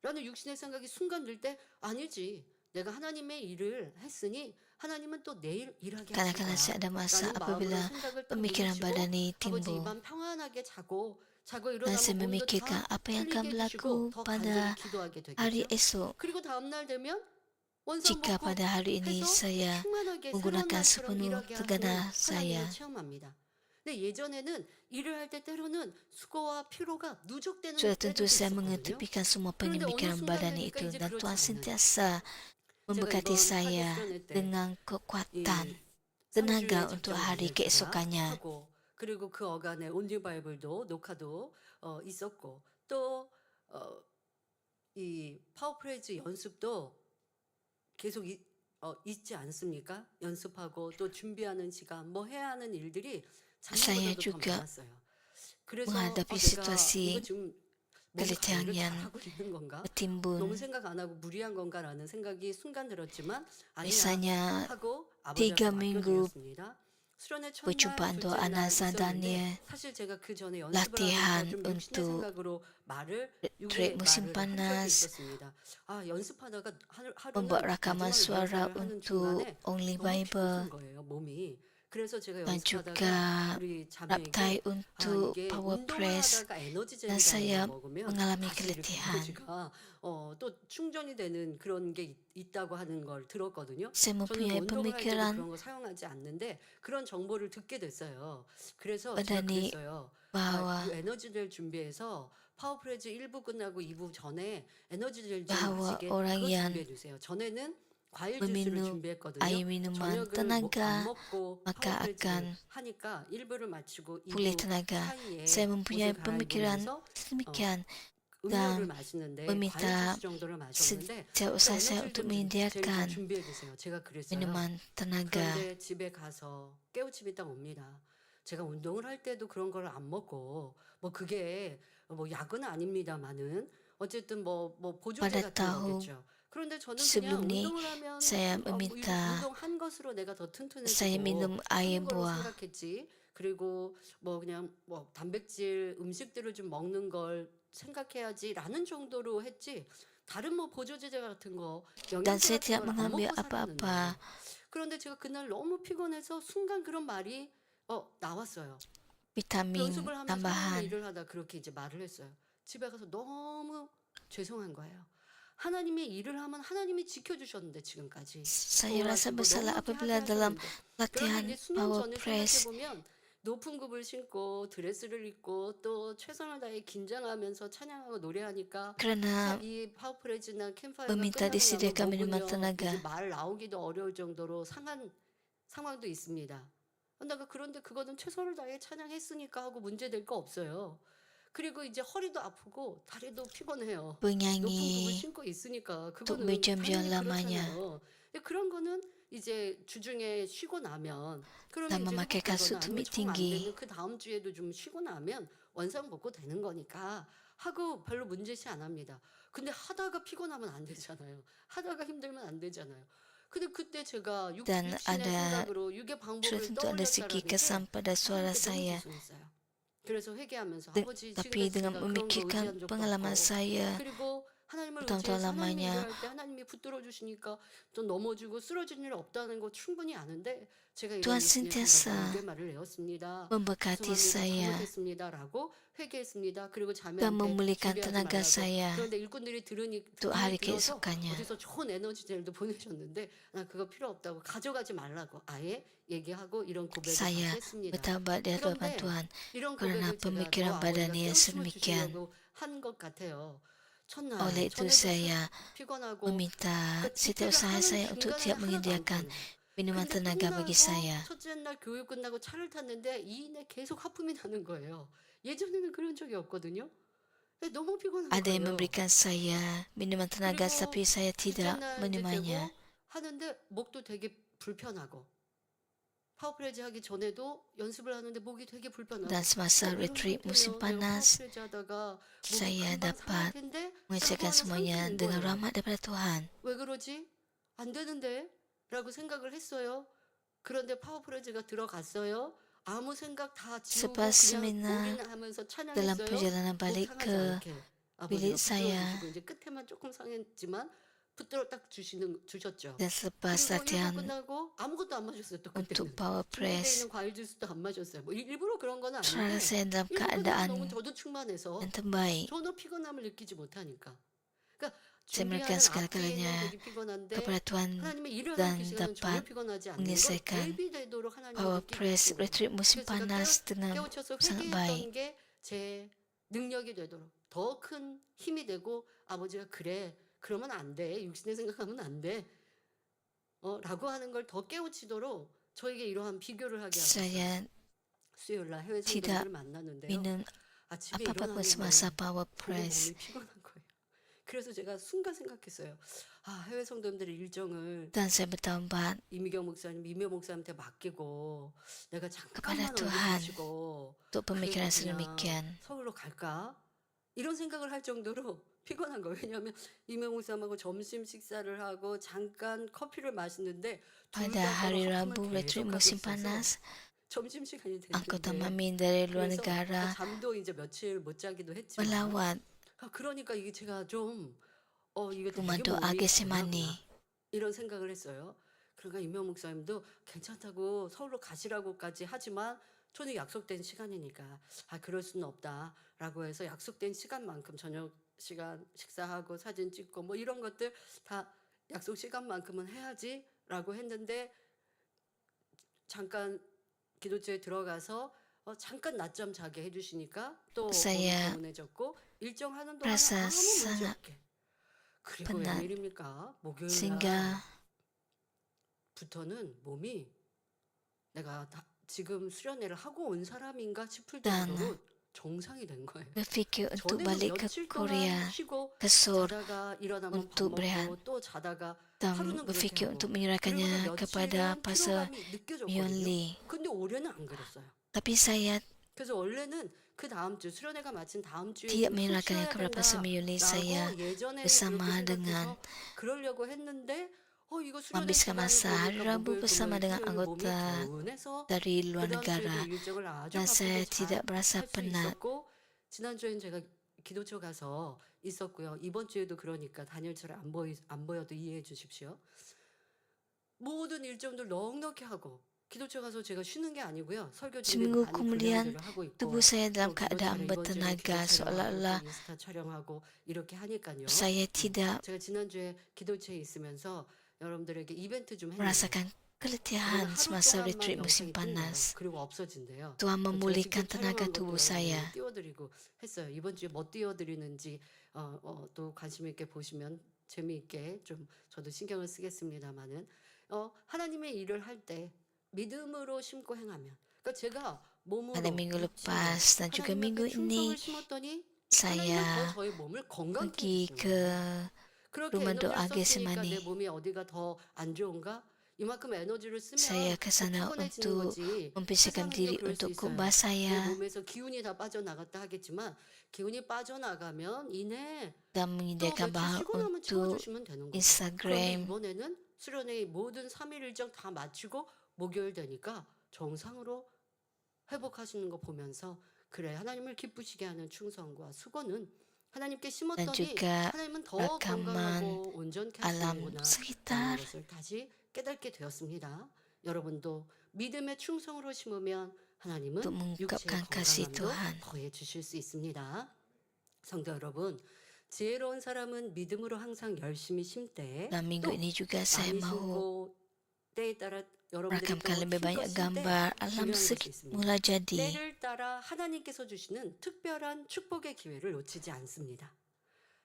라는 육신의 생각이 순간 들 때 아니지. 내가 하나님의 일을 했으니 하나님은 또 내일 일하게 하실 kadang-kadang 거야. saya ada masa 라는 apabila 마음으로 생각을 딱 pemikiran 내리시고 badan ini 아버지 timbul. 이밤 평안하게 자고 Dan 일어나면 saya 몸도 memikirkan 다 apa yang akan 풀리게 berlaku 해주시고 더 pada 간절히 기도하게 hari 되겠죠. esok. 그리고 다음 날 되면 Jika pada hari ini saya menggunakan sepenuh tegangan saya. 근데 예전에는 일을 할 때 때로는 수고와 피로가 누적되는 Sudah 때도 tentu saya 있었거든요. mengetepikan semua pemikiran badan itu dan Tuhan sentiasa memberkati saya dengan kekuatan, tenaga untuk hari keesokannya. 그리고 그 어간에 온리 바이블도 녹화도 있었고 또 이 파워프레이즈 연습도 계속 있지 않습니까? 연습하고 또 준비하는 시간 뭐 해야 하는 일들이 Saya 작년보다도 더 juga 많았어요. 그래서 menghadapi 내가 situasi 이거 지금 뭔가 keletihan 일을 yang 잘하고 있는 건가? 너무 bertimbun. 생각 안 하고 무리한 건가라는 생각이 순간 들었지만 아니야 Misalnya 하고 3 아버지한테 minggu 맡겨드렸습니다. 수련회 첫날, perjumpaan doa 둘째 날 Anasa 있었는데 Daniel, 사실 제가 그 전에 연습을 latihan 하면서 좀 육신의 untuk 생각으로 말을 trek musim 한 적이 panas, 있었습니다. 하루는 membuat rakaman 마지막 suara 연설을 하는 untuk 중간에 Only 너무 Bible. 피곤한 거예요, 몸이. 그래서 제가 dan 연습하다가 juga 우리 raptai 자매에게 untuk 이게 power 운동을 press 하다가 dan 에너지젤이라는 saya 걸 먹으면 mengalami 다시 이렇게 keletihan. 에너지가 또 충전이 되는 그런 게 있다고 하는 걸 들었거든요. Saya 저는 mempunyai 운동을 할 때도 pemikiran 그런 거 사용하지 않는데 그런 정보를 듣게 됐어요. 그래서 pada 제가 ni 그랬어요. bahwa 이 에너지젤 준비해서 파워프레즈 1부 끝나고 2부 전에 에너지젤 좀 bahwa 마시게 orang 그거 yang 준비해 주세요. 전에는 과일 주스를 meminum 준비했거든요. air minuman 저녁을 안 tenaga 먹고 maka 파워프레즈를 akan 하니까 1부를 마치고 pulih 2부 tenaga. 사이에 Saya 옷을 mempunyai pemikiran 갈아입으면서 demikian 음료를 dan 마시는데 과일 meminta 주스 정도를 마셨는데 sejak usaha saya 에너지를 untuk 좀 menyediakan 준비해 주세요. 제가 그랬어요. minuman tenaga. 그런데 집에 가서 깨우침이 딱 옵니다. 제가 운동을 할 때도 그런 걸 안 먹고 뭐 그게 뭐 약은 아닙니다만은 어쨌든 뭐 보조제 Pada 같은 tahun 거겠죠. 그런데 저는 그냥 sebelum ni, 운동을 하면 saya 뭐 meminta 운동한 것으로 내가 더 saya 튼튼해지고 minum air 하는 거로 buah. 생각했지. 그리고 뭐 그냥 뭐 단백질 음식들을 좀 먹는 걸 생각해야지라는 정도로 했지. 다른 뭐 보조제 같은 거, Dan 영양제 saya 같은 tidak 걸 안 mengambil 먹고 apa-apa. 살았는데. 그런데 제가 그날 너무 피곤해서 순간 그런 말이 나왔어요. Vitamin 연습을 하면서 하나님의 tambahan. 일을 하다 그렇게 이제 말을 했어요. 집에 가서 너무 죄송한 거예요. 하나님의 일을 하면 하나님이 지켜주셨는데 지금까지 Saya rasa 도와주고 bersalah 너무 이렇게 apabila 하게 dalam 하셨는데 그런데 latihan 이제 수년 power 전에 press 생각해보면 높은 굽을 신고 드레스를 입고 또 최선을 다해 긴장하면서 찬양하고 노래하니까 kerana 이 파워프레즈나 캠파이어가 meminta 끝나고 나면 disediakan minuman 목은요 이제 tenaga. 말 나오기도 어려울 정도로 상한 상황도 있습니다. 내가 그런데 그거는 최선을 다해 찬양했으니까 하고 문제될 거 없어요. 그리고 이제 허리도 아프고 다리도 피곤해요. 높은 굽을 Penyanyi 신고 있으니까 untuk 그거는 berjam-jam 당연히 lamanya 그렇잖아요. 근데 그런 거는 이제 주중에 쉬고 나면 그러면 dan 이제 memakai 회복되거나 kasut 아니면 tumit 정 안 tinggi. 되면 그 다음 주에도 좀 쉬고 나면 원상복구 되는 거니까 하고 별로 문제시 안 합니다. 근데 하다가 피곤하면 안 되잖아요. 하다가 힘들면 안 되잖아요. 근데 그때 제가 Dan 육신의 ada 생각으로 육의 sudah 방법을 tentu ada segi 떠올렸다라는 게 kesan pada suara 하나님께 너무 saya. 죄송했어요. 그래서 회개하면서 De- 아버지 Tapi 지금까지 dengan 제가 그런 거 memikirkan 의지한 적도 pengalaman 없고 saya 그리고 하나님을 bertahun-tahun 의지해서 하나님의 lamanya, 일을 할 때 하나님이 붙들어 주시니까 또 넘어지고 쓰러진 일 없다는 거 충분히 아는데 제가 이런 Tuhan 육신의 생각으로 sentiasa 유괴말을 내었습니다. memberkati 죄송합니다. saya 잘못했습니다라고 회개했습니다. 그리고 dan 자매한테 memulihkan 준비하지 tenaga 말라고. saya 그런데 일꾼들이 untuk 듣기 hari 들어서 keesokannya. 어디서 좋은 에너지젤도 보내셨는데 나 그거 필요 없다고 가져가지 말라고 아예 얘기하고 이런 고백을 다시 Saya 했습니다. bertaubat di hadapan 그런데 Tuhan 이런 karena 고백을 제가 저 pemikiran 아버지가 badan yang 깨우쳐 sedemikian. 주시려고 한 것 같아요. 첫날 Oleh itu 전에도 saya 피곤하고 meminta 그러니까 setiap 집회를 usaha 하는 saya untuk 중간에 tiap 하나도 안 menyediakan 피곤해요. minuman 근데 tenaga bagi 끝나고 saya. 첫째 날 교육 끝나고 차를 탔는데 이내 계속 하품이 나는 거예요. 예전에는 그런 적이 없거든요. 근데 너무 피곤한 Ada yang 거예요. memberikan saya minuman tenaga 그리고 tapi saya 둘째 tidak 날 이제 meminumnya. 되고 하는데 목도 되게 불편하고 파워프레즈 하기 전에도 연습을 하는데 목이 되게 불편하고 Dan semasa 이런 retreat musim 상태면 내가 panas, 파워프레즈 하다가 목이 saya 금방 상할 dapat 텐데 라고 mengerjakan 하는 semuanya 상태인 dengan 거예요. rahmat daripada Tuhan. 왜 그러지? 안 되는데? 라고 생각을 했어요. 그런데 파워프레즈가 들어갔어요. 아무 생각 다 지우고 Selepas 그냥 seminar, 올인하면서 dalam 찬양했어요. perjalanan 목 balik 상하지 ke 않게 bilik 아버지가 saya 붙들어주시고 이제 끝에만 조금 상했지만 붙들어 딱 주셨죠. dan selepas 그리고 일부 latihan 끝나고 아무것도 안 마셨어요. 또 untuk 그때는 power 준비되어 press, 있는 과일 주스도 안 마셨어요. 뭐 일부러 그런 건 saudara 아닌데 saya dalam 일부 끝나고 너무 keadaan 저도 충만해서 yang terbaik. 전혀 피곤함을 느끼지 못하니까. 그러니까 Saya memberikan 준비하는 앞뒤에는 segala-galanya 되게 피곤한데 kepada Tuhan 하나님의 일을 하는 dan 그 시간은 전혀 dapat 피곤하지 않는 걸 menyelesaikan 대비되도록 하나님이 power 느끼게 press 하신 거예요. retreat musim 그래서 제가 panas dengan 깨우쳐서 sangat baik. 회개했던 게 제 능력이 되도록 더 큰 힘이 되고 아버지가 그래 그러면 안 돼. 육신의 생각하면 안 돼. 라고 하는 걸 더 깨우치도록 저에게 이러한 비교를 하게 하셨어요. Saya 수요일 날 해외 tidak 성도들을 만났는데요. minum 아침에 apa-apa pun 일어나는데 semasa power 보고 press. 몸이 피곤한 거예요. 그래서 제가 순간 생각했어요. 해외 성도들의 일정을 Dan saya bertaubat 이미경 목사님, 이묘 목사님한테 맡기고 내가 kepada 잠깐만 얼굴 Tuhan 보시고 untuk pemikiran 그리고 그냥 sedemikian. 서울로 갈까? 이런 생각을 할 정도로 피곤한 거예요. 왜냐하면 이명 목사님하고 점심 식사를 하고 잠깐 커피를 마시는데 둘 Pada 다 hari 서로 Rabu 하품을 retreat 계속하고 musim 있어서 panas, 점심 시간이 anggota 됐는데 Mamin dari luar 그래서 negara 잠도 이제 며칠 못 자기도 했지만 melawat 그러니까 이게 제가 좀 이게 rumah 되게 doa 몸이 Getsemani. 강하구나 이런 생각을 했어요. 그러니까 임명 목사님도 괜찮다고 서울로 가시라고까지 하지만 저는 약속된 시간이니까 그럴 수는 없다라고 해서 약속된 시간만큼 저녁 시간 식사하고 사진 찍고 뭐 이런 것들 다 약속 시간만큼은 해야지라고 했는데 잠깐 기도처에 들어가서 잠깐 낮잠 자게 해주시니까 또 몸이 Saya 개운해졌고 일정하는 동안에 rasa 아무 문제 sangat 없게. 그리고 penat 웬일입니까? 목요일 sehingga 날부터는 몸이 내가 지금 수련회를 하고 온 사람인가 싶을 dan 정도로 정상이 된 거예요. berfikir untuk 전에는 balik ke 며칠 동안 Korea, 쉬고 ke Seoul 자다가 일어나면 밥 untuk berehat 먹고 또 자다가 dan 하루는 그렇게 berfikir 하고 untuk 그리고 menyerahkannya kepada 며칠은 Pastor 피로감이 느껴졌거든요. Myeon Lee. 근데 올해는 안 그랬어요. Tapi saya 그래서 원래는 그 다음 주 수련회가 마친 다음 주에 tidak 좀 푹 menyerahkannya 쉬어야 kepada Pastor Myeon Lee. Saya 된다라고 예전에는 bersama 그렇게 dengan 생각해서 그러려고 했는데 이거 수련회 menghabiskan 기간이 masa hari 보니까 Rabu 목요일 bersama 금요일 dengan 토요일 몸이 anggota 개운해서 dari luar 그 다음 주에도 negara 일정을 아주 dan saya 바쁘게 tidak merasa 잘 할 수 penat. 있었고 지난주엔 제가 기도처 가서 있었고요. 이번 주에도 그러니까 단일처럼 안 보여도 이해해 주십시오. 모든 일정들 넉넉히 하고 기도처 가서 제가 쉬는 게 아니고요. 설교 준비 Seminggu 많이 kemudian 분량들을 하고 있고 tubuh saya dalam 또 기도처를 keadaan 이번 주에는 기도 bertenaga 촬영하고 seolah-olah 또 인스타 촬영하고 이렇게 하니까요. saya tidak 제가 지난주에 기도처에 있으면서 여러분들에게 이벤트 좀 했는데 merasakan 그거는 keletihan 하루 semasa 동안만 retreat musim 영상이 뜬 거예요. panas. 그리고 없어진대요. Tuhan 제가 memulihkan 직접 tenaga 촬영한 것도 tubuh 여러분들에게 saya. 띄워드리고 했어요. 이번 주에 뭐 띄워드리는지 또 관심 있게 보시면 재미있게 좀 저도 신경을 쓰겠습니다만은 하나님의 일을 할 때 믿음으로 심고 행하면 그러니까 제가 몸으로 Pada minggu 육체로 lepas dan juga 하나님 minggu 앞에 충성을 ini 심었더니 하나님은 saya 더 저의 몸을 건강케 pergi 해주시는 ke 거예요. 그렇게 rumah 에너지를 doa 썼으니까 내 Getsemani. 몸이 어디가 더 안 좋은가? 이만큼 에너지를 Saya 쓰면 ke 더 sana 피곤해지는 untuk 거지. membersihkan 세상은요 diri 그럴 수 untuk 있어요. khutbah 내 saya 몸에서 기운이 다 빠져나갔다 하겠지만 기운이 빠져나가면 이내 dan 또 menyediakan 며칠 bahan 쉬고 나면 untuk 채워주시면 되는 거죠. 그런데 Instagram. 이번에는 수련회 모든 3일 일정 다 마치고 목요일 되니까 정상으로 회복하시는 거 보면서 그래 하나님을 기쁘시게 하는 충성과 수고는 하나님께 dan 심었더니 juga 하나님은 더 rakaman 건강하고 온전케 alam 하시는구나 라는 sekitar. 것을 다시 깨닫게 되었습니다. 여러분도 믿음의 충성으로 심으면 하나님은 untuk 육체의 mengungkapkan kasih 건강함도 Tuhan. 더해 주실 수 있습니다. 성도 여러분, 지혜로운 사람은 믿음으로 항상 열심히 심되 Dan minggu 또 ini juga saya 많이 mahu 심고 때에 따라 여러분들이 merakamkan 또 lebih banyak 힘껏 심때 gambar alam 중요한 것이 sedikit 있습니다. mula jadi. 때를 따라 하나님께서 주시는 특별한 축복의 기회를 놓치지 않습니다.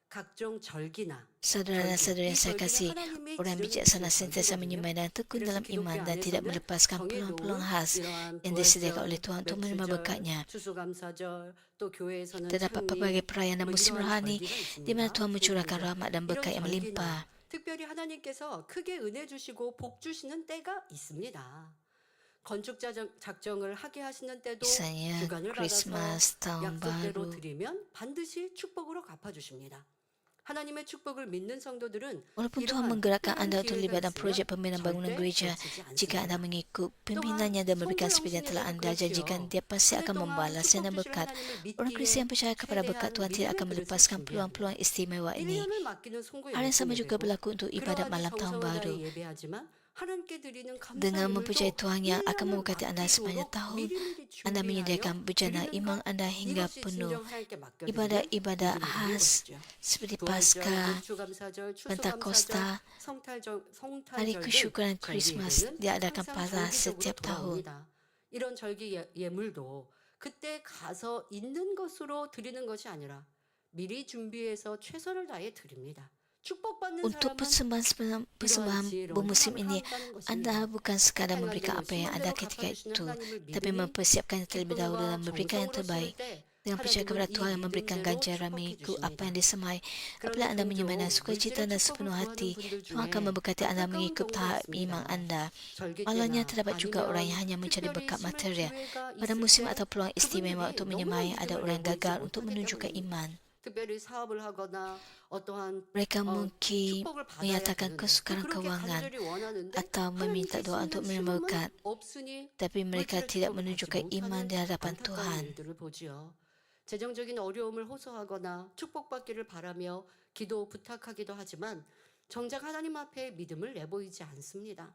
각종 절기나 Saudara dan saudara yang saya kasih, orang bijaksana sentiasa menyembah dan tekun dalam iman dan tidak melepaskan peluang-peluang khas yang disediakan oleh Tuhan untuk menerima berkatnya. Terdapat berbagai perayaan dan musim rohani di mana Tuhan mencurahkan rahmat dan berkat yang melimpah. 특별히 하나님께서 크게 은혜 주시고 복 주시는 때가 있습니다. 건축 작정을 하게 하시는 때도 Misalnya 주관을 받아서 Christmas, tahun 약속대로 baru. 드리면 반드시 축복으로 갚아주십니다. 하나님의 축복을 믿는 성도들은 Walaupun Tuhan 이러한 menggerakkan 특별한 anda untuk 기회가 terlibat dalam 있으면 projek pembinaan bangunan 절대 gereja, 놓치지 jika anda 않습니다. mengikut pimpinannya dan memberikan seperti yang telah anda janjikan, dia pasti akan membalasnya dan berkat. Orang Kristian yang percaya kepada berkat Tuhan tidak akan melepaskan peluang-peluang istimewa ini. 1년을 맡기는 송구 Hal yang sama 열심히 juga 되고 berlaku untuk ibadat 그러하니 malam tahun 정성을 baru. 다해 예배하지만 하나님께 드리는 감사 Dengan 예물도 mempercayai Tuhan yang akan 1년을 memberkati anda sepanjang 맡기도록 tahun, 미리미리 anda 준비하여 menyediakan bejana 드리는 iman 것 anda hingga 이것이 penuh. 진정 하나님께 맡겨드리는 Ibadat-ibadat 믿음의 khas 것이죠. seperti 부활절, Paskah, 공추감사절, Pentakosta, 추수감사절, Hari 성탄절 등 kesyukuran Christmas 절기에는 diadakan 항상 pada 정기적으로 setiap tahun. 돌아옵니다. 이런 절기 예물도 그때 가서 있는 것으로 드리는 것이 아니라 미리 준비해서 최선을 다해 드립니다. 축복받는 Untuk 사람은 persembahan bermusim ini, anda bukan sekadar memberikan apa yang ada ketika itu, tapi mempersiapkannya terlebih dahulu dan memberikan yang terbaik. Dengan percaya kepada Tuhan yang memberikan ganjaran mengikut apa yang disemai, apabila anda menyembah dan sukacita dan sepenuh hati, Tuhan akan memberkati anda mengikut tahap iman anda. Malangnya terdapat juga orang yang hanya mencari berkat material. Pada musim atau peluang istimewa untuk menyemai, ada orang yang gagal untuk menunjukkan iman. 특별히 사업을 하거나 어떠한 Mereka mungkin 축복을 받아야 menyatakan 되는데 kesukaran 그렇게 keuangan 간절히 원하는데 atau meminta 하나님께 doa untuk 쓰는 menerima 심음은 berkat, 없으니 tapi mereka 물질의 tidak 축복을 받지 menunjukkan iman 못하는 di hadapan 안타까운 Tuhan. 일들을 보지요. 재정적인 어려움을 호소하거나 축복받기를 바라며 기도 부탁하기도 하지만 정작 하나님 앞에 믿음을 내보이지 않습니다.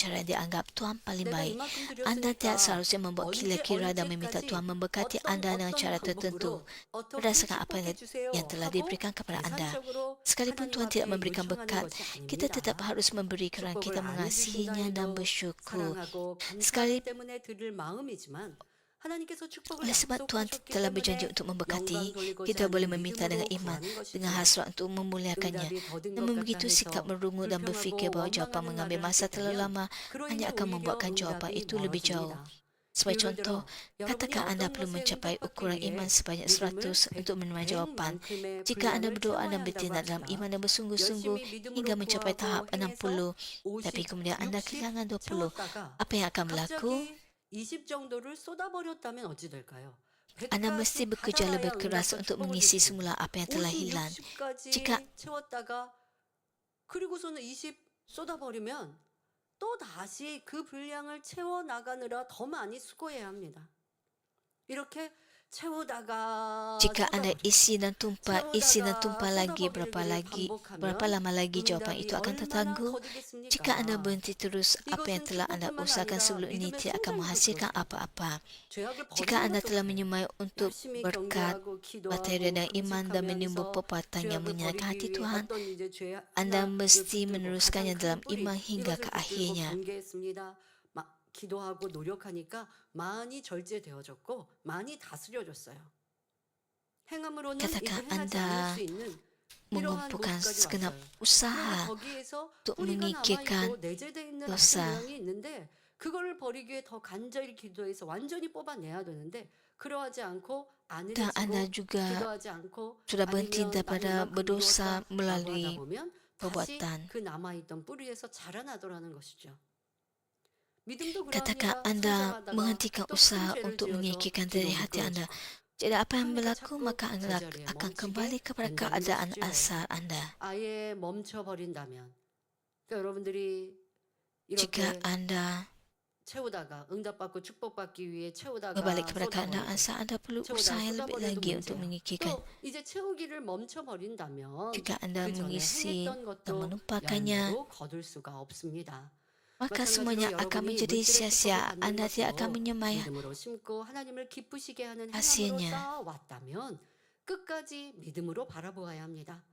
cara yang dianggap Tuhan paling 내가 baik. 이만큼 Anda tidak 드렸으니까 seharusnya membuat kira-kira dan meminta Tuhan memberkati anda dengan cara tertentu berdasarkan apa yang telah diberikan kepada anda. Sekalipun Tuhan tidak memberikan berkat, kita tetap harus memberi kerana kita mengasihinya dan bersyukur. Sekali oleh sebab Tuhan telah berjanji untuk memberkati, kita boleh meminta dengan iman, dengan hasrat untuk memuliakannya. Namun begitu sikap merungu dan berfikir bahawa jawapan mengambil masa terlalu lama hanya akan membuatkan jawapan itu lebih jauh. Sebagai 예를 contoh, 들어 katakan 여러분이 anda 어떤 perlu 것에 mencapai 응답받기 ukuran 위해 iman sebanyak 100 믿음을 untuk menerima jawapan. 100만큼의 Jika anda 분량을 berdoa 채워야 dan 한다고 bertindak dalam 합시다. iman dan bersungguh-sungguh 열심히 hingga 믿음으로 mencapai tahap 구하고 행해서 60, tapi 50, kemudian anda 60 kehilangan 20, 채웠다가 apa yang akan berlaku? 갑자기 20 정도를 쏟아버렸다면 어찌 될까요? Anda mesti 100까지 다 bekerja lebih 달아야 keras 응답과 untuk 축복을 mengisi 주시고 semula apa yang telah 50, hilang. 60까지 Jika 채웠다가 그리고서는 20 쏟아버리면 또 다시 그 분량을 채워 나가느라 더 많이 수고해야 합니다. 이렇게 채우다가 Jika anda 쏟아버리고 isi dan tumpah lagi, 쏟아버리기를 berapa 반복하면 lama lagi jawapan 응답이 itu akan 얼마나 tertangguh? Jika anda 거두겠습니까? berhenti terus, apa yang 이것은 telah anda 축복뿐만 usahakan 아니라 sebelum ini 믿음의 tidak akan 성장에도 menghasilkan 그렇습니다. apa-apa. 죄악을 Jika 버리는 anda 것도 telah 그래요. menyemai untuk 열심히 berkat, 경배하고 materi 기도하고 dan iman dan menimbul 금식하면서 perbuatan yang 죄악을 menyenangkan hati 버리기 위해 Tuhan, 어떤 이제 죄 anda 하나를 mesti 붙들고 가장 meneruskannya 큰 dalam 뿌리 iman hingga 이것을 ke 붙들고 akhirnya. 경계했습니다. 기도하고 노력하니까 많이 절제되어졌고 많이 다스려졌어요. 행함으로는 이제 Katakan 행하지 anda 않을 수 있는 이러한 mengumpulkan 모습까지 segenap 왔어요. 그런데 usaha 거기에서 untuk 뿌리가 menyingkirkan 남아있고 내재되어 있는 아주 dosa. 모양이 있는데 그거를 버리기 위해 더 간절히 기도해서 완전히 뽑아내야 되는데 그러하지 않고 안 Dan anda 해지고 juga 기도하지 않고 sudah berhenti 아니면 나는 daripada 이만큼 berdosa 이루었다라고 하다 melalui 보면 다시 perbuatan. 그 남아있던 뿌리에서 자라나더라는 것이죠. 믿음도 Katakan 그러합니다. anda 성장하다가 menghentikan 또 큰 usaha 죄를 untuk 지어서 menyingkirkan 뒤로 dari hati anda. 미끄러지고 Tidak apa yang 그러니까 berlaku, 자꾸 maka anda 제자리에 akan 멈추게 kembali kepada 된다는 keadaan 것이죠. asal anda. 아예 멈춰버린다면 그러니까 여러분들이 Jika 이렇게 anda 채우다가 응답받고 축복받기 위해 채우다가 berbalik kepada keadaan 쏟아버리고 asal, anda perlu 채우다가 usaha yang lebih 쏟아버려도 lagi untuk 문제야. menyingkirkan. 또 이제 채우기를 멈춰버린다면 Jika anda 그 전에 mengisi 행했던 dan 것도 menumpahkannya, 열매로 거둘 수가 없습니다. maka 마찬가지로 semuanya akan 여러분이 menjadi 물질의 축복을 sia-sia. 받는 Anda tidak akan 것으로 menyemai 믿음으로 심고 하나님을 기쁘시게 하는 행함으로 hasilnya. 쌓아왔다면 끝까지 믿음으로 바라보아야 합니다.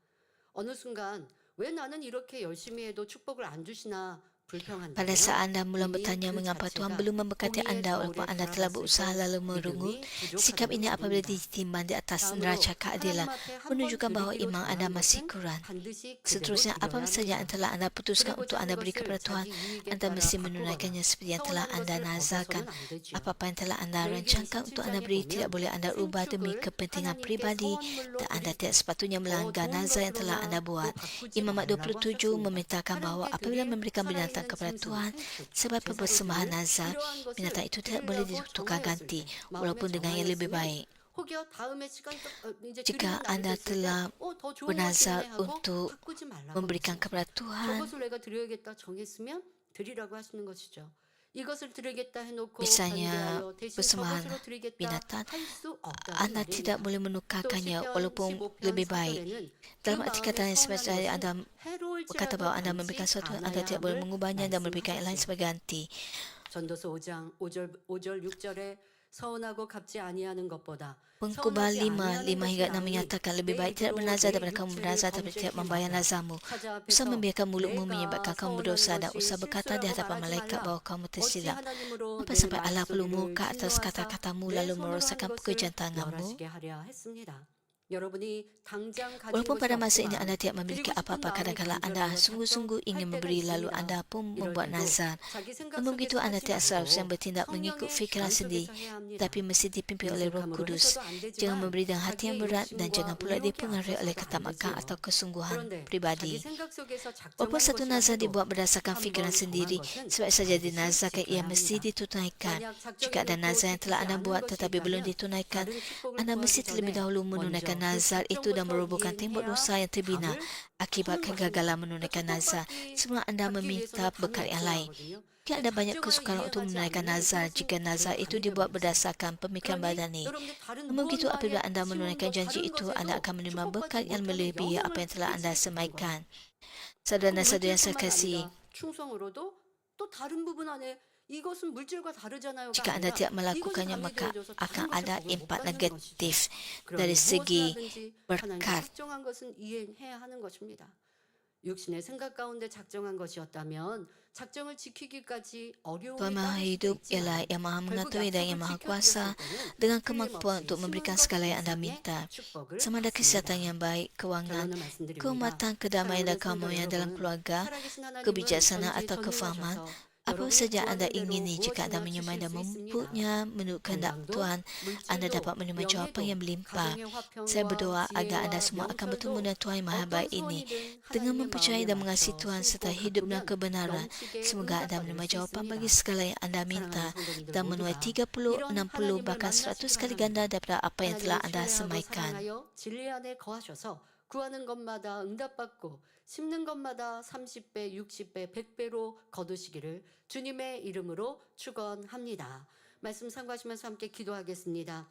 어느 순간 왜 나는 이렇게 열심히 해도 축복을 안 주시나 불평한다면 Pada saat anda mula 이미 bertanya 그 mengapa Tuhan 자체가 belum memberkati 고기의 anda walaupun 저울에 anda telah 달아봤을 berusaha 때 lalu merungut, 믿음이 sikap ini 부족하다는 apabila 것입니다. ditimbang di atas 다음으로 neraca 하나님 keadilan 앞에 한 번 menunjukkan bahawa 드리기로 iman anda 정한 masih 것은 kurang. 반드시 그대로 Seterusnya, apa 드려야 saja yang 합니다. telah anda putuskan untuk 드리고자 anda 하는 beri 것을 kepada Tuhan, 자기 이익에 anda 따라 mesti 바꾸거나 menunaikannya seperti yang telah 서운한 anda 것을 nazarkan. 벗어서는 안 되죠. Apa-apa yang telah anda 레위기 rancangkan untuk anda 27장에 beri tidak 보면 boleh anda ubah demi 생축을 kepentingan 하나님께 pribadi 서원물로 dan anda 드릴 tidak 때 sepatutnya 더 melanggar 좋은 nazar yang telah anda 것으로나 또 buat. 바꾸지 Imamat 말라고 27 하셨습니다. memerintahkan bahawa 하나님께 apabila 드릴 memberikan binatang 살아있는 kepada 짐승, Tuhan 생축, sebagai 제사로 persembahan 드릴 nazar, 이러한 것을 binatang itu tidak boleh 드리려고 ditukar 정하였을 ganti 때 마음에 walaupun dengan yang lebih 정하였으면 baik. 혹여 다음에 시간 이제 Jika 드리는 날이 anda 됐을 telah 때더 좋은 bernazar 것이네 하고 untuk 바꾸지 말라고 memberikan 그러십니다. kepada Tuhan, 저것을 내가 드려야겠다 정했으면 드리라고 하시는 것이죠. 이것을 드리겠다 해놓고 misalnya 반대하여 대신 persembahan 저것으로 드리겠다 binatang, 할 수 없다는 anda tidak 말입니다. boleh 또 menukarkannya 시편 walaupun 15편 lebih baik. 4절에는 그 Dalam arti kata 마음에 yang 서운한 semasa anda 것은 berkata 해로울지라도 bahawa anda 당치 memberikan sesuatu, anda 않아야 tidak boleh 함을 mengubahnya dan memberikan yang lain 말씀하셨어요. sebagai ganti. 전도서 5장 5절 6절에 서운하고 갚지 아니하는 것보다 Pengkhotbah 서운하지 5, 아니하는 5 hingga 것이 6 나으니 menyatakan lebih 내 baik tidak 입으로 bernazar 내 daripada kamu 육체를 bernazar tapi 범죄케 tidak membayar 하자. nazarmu. 사자 Usah 앞에서 membiarkan mulutmu 내가 menyebabkan kamu 서운한 berdosa dan 것이 usah berkata di 실수라고 hadapan 말하지 malaikat 말라. bahawa kamu 어찌 tersilap. 하나님으로 Apa 내 sampai Allah perlu 말소리를 murka atas 진노하사 kata-katamu 내 lalu 손으로 한 merosakkan 것을 pekerjaan tanganmu? 멸하시게 하려 했습니다. 여러분이 당장 가진 Walaupun 것이 pada masa ini 없지만 anda tidak memiliki 드리고 싶은 apa-apa, 마음이 kadang-kala anda 간절하여 sungguh-sungguh ingin 작정할 때가 memberi lalu 있습니다. anda pun 이럴 membuat 때도 nazar. 자기 생각 Namun begitu 속에서 anda 하지 tidak seharusnya 말고 bertindak mengikut 성령의 fikiran 주관 sendiri, 속에서 해야 합니다. tapi mesti dipimpin oleh Roh 인색함으로 Kudus. 해서도 안 Jangan 되지만 memberi dengan hati yang 자기의 berat dan jangan 욕심과 pula 의욕에 dipengaruhi oleh 앞서서도 안 ketamakan 되지요. atau kesungguhan 그런데 자기 pribadi. 생각 속에서 Walaupun 작정한 satu 것이라 nazar 해도 dibuat berdasarkan 한번 fikiran 정한 sendiri, 것은 sebab saja 반드시 dinazarkan, ia 지켜야 mesti 합니다. ditunaikan. 만약 Jika ada 작정해놓고 nazar yang telah 지키지 anda 않은 buat 것이 tetapi belum 있다면 ditunaikan, 다른 축복을 anda mesti 구하기 terlebih 전에 dahulu 먼저 menunaikan 그 nazar itu dan 작정부터 merobohkan tembok 이행해야 dosa yang terbina 답을 akibat 푸는 것입니다. kegagalan menunaikan nazar. 축복받기 Semua anda 받기 meminta 위해서는 답을 berkat yang 얻어야 lain. 하거든요. Jika ada banyak 작정을 kesukaran untuk 이행하지 menunaikan 않으면 nazar 그것은 jika nazar 바로 itu 감이 dibuat 되버렸어요. berdasarkan pemikiran 그러니 badani. 여러분들 다른 Namun begitu apabila 무언가에 anda menunaikan 쉬운 것 janji 다른 itu, anda 것에도 akan menerima berkat 축복받지 yang 못하는 melebihi apa 영향을 yang telah anda 끼치게 되는 거예요. semaikan. Saudara dan saudara yang saya 물질뿐만 kasih, 아니라 충성으로도 또 다른 부분 안에 이것은 물질과 다르잖아요가 jika anda 아니라 tidak 이것이 melakukannya 감이 maka 되어져서 akan 다른 것을 ada 복을 못 impak 받는 것이죠. negatif 그러니 dari 무엇을 segi 하든지 하나님께 berkat. 작정한 것은 이행해야 하는 것입니다. 육신의 생각 가운데 작정한 것이었다면 작정을 지키기까지 어려움이 Tuhan Maha 따를 수도 Hidup 있지만 ialah yang Maha 결국 Mengetahui dan yang 약속을 Maha 지켜드렸을 Kuasa 때는 dengan kemampuan 틀림없이 untuk memberikan 쉬운 것 segala yang anda 이상의 minta. 축복을 Sama ada kesihatan 받습니다. yang baik, keuangan, 결론을 말씀드립니다. keumatan, kedamaian dan 사랑하는 성도 keampunan dalam 여러분, keluarga, 살아계신 하나님은 kebijaksanaan 전지 atau kefahaman, 전능하셔서 Apa saja anda ingini jika anda menyembah dan mempunyai menurut kehendak Tuhan, anda dapat menerima jawapan yang melimpah. Saya berdoa agar anda semua akan bertemu dengan Tuhan yang Maha Baik ini dengan mempercayai dan mengasihi Tuhan serta hidup dalam kebenaran. Semoga anda menerima jawapan bagi segala yang anda minta dan menuai 30, 60 bahkan 100 kali ganda daripada apa yang telah anda semaikan. 진리 안에 거하셔서 구하는 것마다 응답받고 심는 것마다 30배, 60배, 100배로 거두시기를 주님의 이름으로 축원합니다. 말씀 상고하시면서 함께 기도하겠습니다.